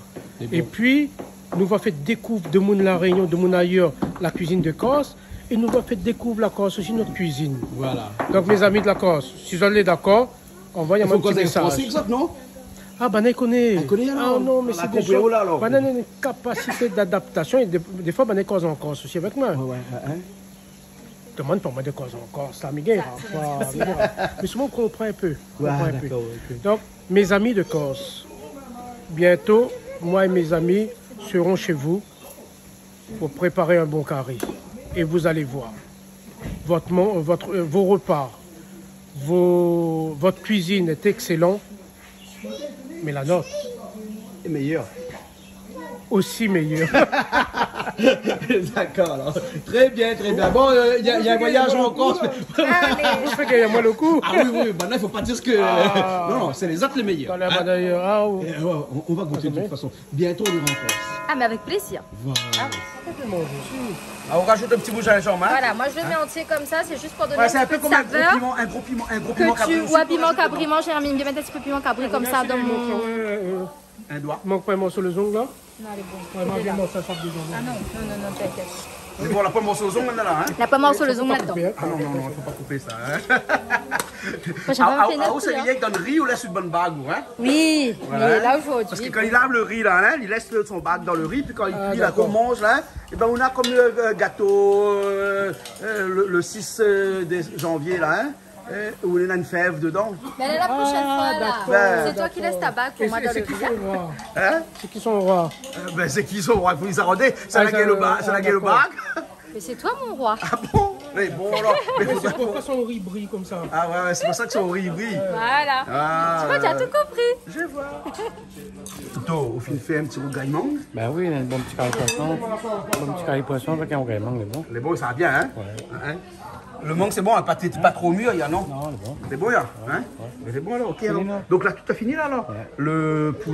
Et puis, nous va faire découvrir de mon la Réunion, de mon ailleurs, la cuisine de Corse. Et nous va faire découvrir la Corse aussi, notre cuisine. Voilà. Donc, mes amis de la Corse, si vous êtes d'accord, envoyez moi un petit message. Non? Ah, ben, elle connaît. Elle connaît alors. Ah, non, mais c'est des choses. Alors. Elle a une capacité d'adaptation. Et des fois, elle cause en Corse aussi avec moi. Demande pas moi de cause en Corse. Ça, mais souvent, on comprend un peu. Donc, mes amis de Corse, bientôt, moi et mes amis seront chez vous pour préparer un bon carré. Et vous allez voir. vos repas, votre cuisine est excellente, mais la nôtre est meilleure. Aussi meilleure. D'accord, alors. Très bien, très bien. Bon, il y a un voyage en Corse. Vous faites qu'il y a moins le coup. Ah oui, maintenant, il ne faut pas dire ce que... Non, c'est les autres les meilleurs. On va goûter de toute façon. Bientôt, on ira en Corse. Ah, mais avec plaisir. Voilà. On rajoute un petit bout à la jambe. Voilà, moi je le mets entier comme ça, c'est juste pour donner c'est un peu comme saveur. un gros piment cabri. Ouais, piment cabri, moi j'ai mis un petit peu piment cabri comme ça dans mon... Un doigt. Manque pas un morceau de zongle là? Non, elle est bonne. Ah non, t'inquiète. Mais bon, on n'a pas morceau de zongle maintenant là. On n'a pas morceau de zongle là-dedans. Ah non, il ne faut pas couper ça. Moi, c'est lié dans le riz ou laisse une bonne bague, hein? Oui, mais là aujourd'hui. Parce que quand il lave le riz là, il laisse son bague dans le riz, puis quand il cuit là, qu'on mange là, et ben on a comme le gâteau le 6 janvier là, hein? Où il y a une fève dedans. Mais la prochaine fois, là, c'est toi qui laisses ta bague pour moi dans le riz. C'est qui son roi? C'est qui son roi? Il faut les arrondir. C'est la gueule le bague. Mais c'est toi mon roi. Ah bon? Mais bon alors. C'est pourquoi son riz brille comme ça? Ah ouais, c'est pour ça que son riz brille. Voilà. Tu vois, tu as tout compris. Je vois. Toto, au fin fait un petit rougaillement. Ben oui, un bon petit carré poisson. Un bon petit carré poisson avec un rougaillement, il est bon. Les bons, ça va bien, hein? Ouais. Le mangue, c'est bon, pas trop mûr, il y a non? Non, c'est bon. C'est bon, il y a? Hein? Ouais. C'est bon alors, ok. Alors. Là. Donc là, tout a fini là alors? Ouais. Le petit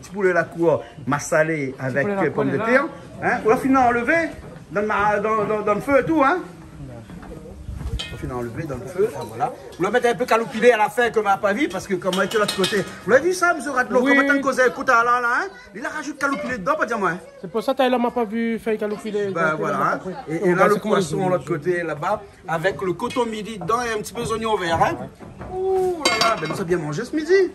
poulet à la cour, massalé avec pommes de terre. Hein? On a fini à enlever dans le feu et tout, hein? On a fini à enlever dans le feu, voilà. Vous le mettez un peu calopilé à la fin comme à Pavie, parce que comme on était de l'autre côté. Vous l'avez vu ça, M. Radlo? Oui. Comment t'as causé un coup là, hein? Il a rajouté calopilé dedans, pas dire moi. C'est pour ça que m'a pas vu faire calopilé. Ben voilà, hein? Et là, le poisson de l'autre côté, là-bas, avec le coton midi dedans et un petit peu d'oignon vert, hein? Ouh là là, ben nous a bien mangé ce midi.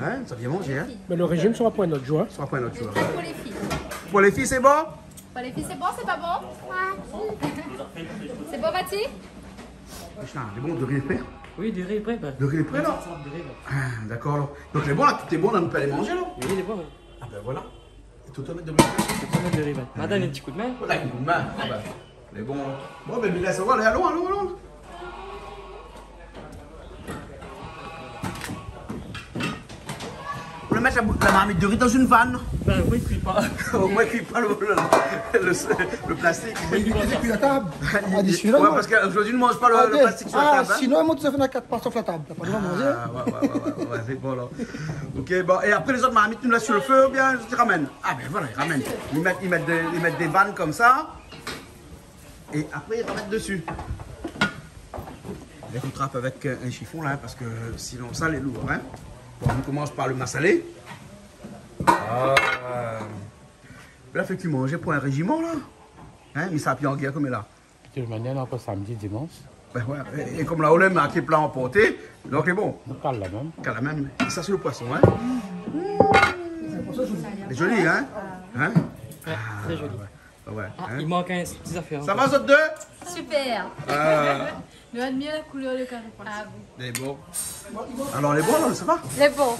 Hein? Nous a bien mangé, hein? Mais le régime sera point notre joie. Sera point notre joie. Pour les filles. Pour les filles, c'est bon? Pour les filles, c'est bon, c'est pas bon? C'est bon, Bati? C'est bon, de riz est prêt? Oui, du riz est prêt. De riz est prêt, là? D'accord, là. Donc, les bons, là, tout est bon, là, nous peut aller manger, là? Oui, il est bon. Ah, ben voilà. Et tout mettre de riz. Tout mettre de riz. Madame, un petit coup de main. Voilà, un coup de main. Ah, ben, les bons. Bon, ben, laisse voir, allons. On va mettre la marmite de riz dans une vanne. Ben oui, cuit pas. Au moins, cuit pas le plastique. Il cuit la table. Ouais, parce qu'aujourd'hui, ne mange pas le plastique sur la table. Sinon, moi, tu as fait 4 parts sur la table. T'as pas besoin de manger. Ouais, c'est bon là. Ok, bon, et après les autres marmites, tu me laisses sur le feu ou bien tu ramènes? Ah, ben voilà, ils ramènent. Ils mettent des vannes comme ça. Et après, ils remettent dessus. Il faut trappe avec un chiffon là, parce que sinon, ça, les lourds, hein. Bon, on commence par le massalé. Là, fait que tu manges pour un régiment, là. Hein, mais ça a pris en guerre comme là. De toute manière, encore samedi, dimanche. Ouais. Et comme là, on aime qui est plat emporté, donc c'est bon. On cale la même. Cale la même. Et ça, c'est le poisson, hein. C'est joli, hein. Hein? Très joli. Ouais. Il manque un petit affaire. Ça va, autres deux? Super. Nous admirons la couleur de carré. Les bons. Alors, les bons, là, ça va? Les bons.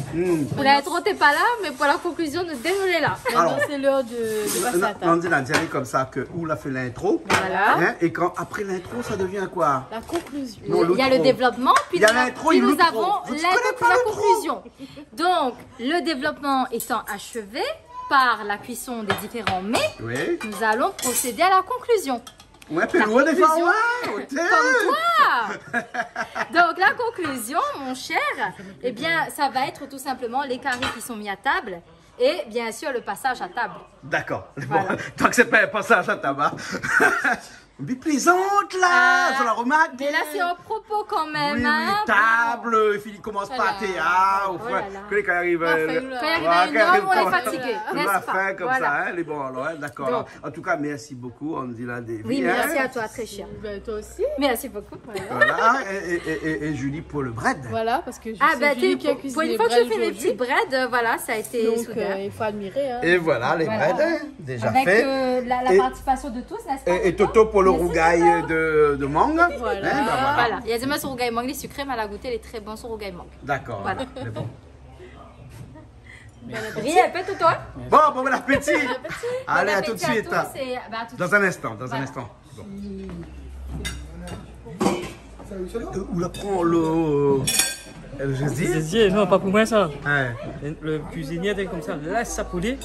Pour l'intro, t'es pas là, mais pour la conclusion, nous désolé là. Maintenant, c'est l'heure de passer à On table. dit la diarrhée comme ça que Oul a fait l'intro. Voilà. Hein, et quand après l'intro, ça devient quoi? La conclusion. Non, Il y a le développement, puis il y a l'intro, puis il y a nous l'outro. avons Vous connaissez pas la l'outro? conclusion. Donc, le développement étant achevé par la cuisson des différents mets, Oui. nous allons procéder à la conclusion. Ouais, puis La loin des conclusion, fois, ouais, comme toi. Donc, la conclusion, mon cher, eh bien, ça va être tout simplement les carrés qui sont mis à table et bien sûr le passage à table. D'accord. Voilà. Bon, tant que c'est pas un passage à tabac. Mais plaisante là, sur la remarque. Mais là, c'est en propos quand même. Oui, hein. table, il commence pas à théâtre. Oh là là. Quand il arrive. Quand il arrive à une heure, on est fatigué, On n'est-ce la pas? fin comme Voilà. ça, hein, les bons alors, hein, d'accord. Donc. Alors, en tout cas, merci beaucoup, on dit là des Oui, merci à toi, très cher. Ben, toi aussi. Merci beaucoup. Voilà, et Julie pour le bread. Voilà, parce que Ah, bah, Julie qui a pour cuisiné une fois que les je fais mes petits breads, voilà, ça a été Donc, soudain. il faut admirer. Hein. Et voilà, les Voilà. breads, hein, déjà Avec fait. la Et- participation de tous, n'est-ce pas? Et Toto pour le Merci, rougail Toto. de mangue. Voilà. Hein, ben voilà. Voilà, il y a des mains sur rougail mangue, les sucrés, mais elle a goûté les très bons sur rougail mangue. D'accord, Voilà. c'est bon. Rien, fais tout toi. Bon appétit. Allez, à tout de suite. Bah, à tout de Dans un instant, dans un Voilà. instant. Où la prend le gésier? Non, pas pour moi ça. Le cuisinier, comme ça, laisse ça poulet,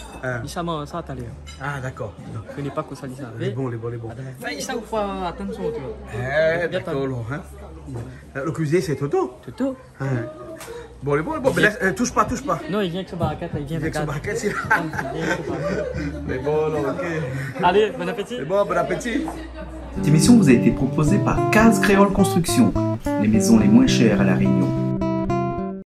il s'amène ça à l'heure. Ah, d'accord. Je ne connais pas que ça dit ça. Les bons. Ça, il faut attention, tu vois. D'accord. Le cuisinier, c'est Toto. Toto. Bon, touche pas. Non, il vient avec sa barquette, avec sa barquette, mais bon, ok. Allez, bon appétit. Bon appétit. Cette émission vous a été proposée par Case Créole Construction, les maisons les moins chères à La Réunion.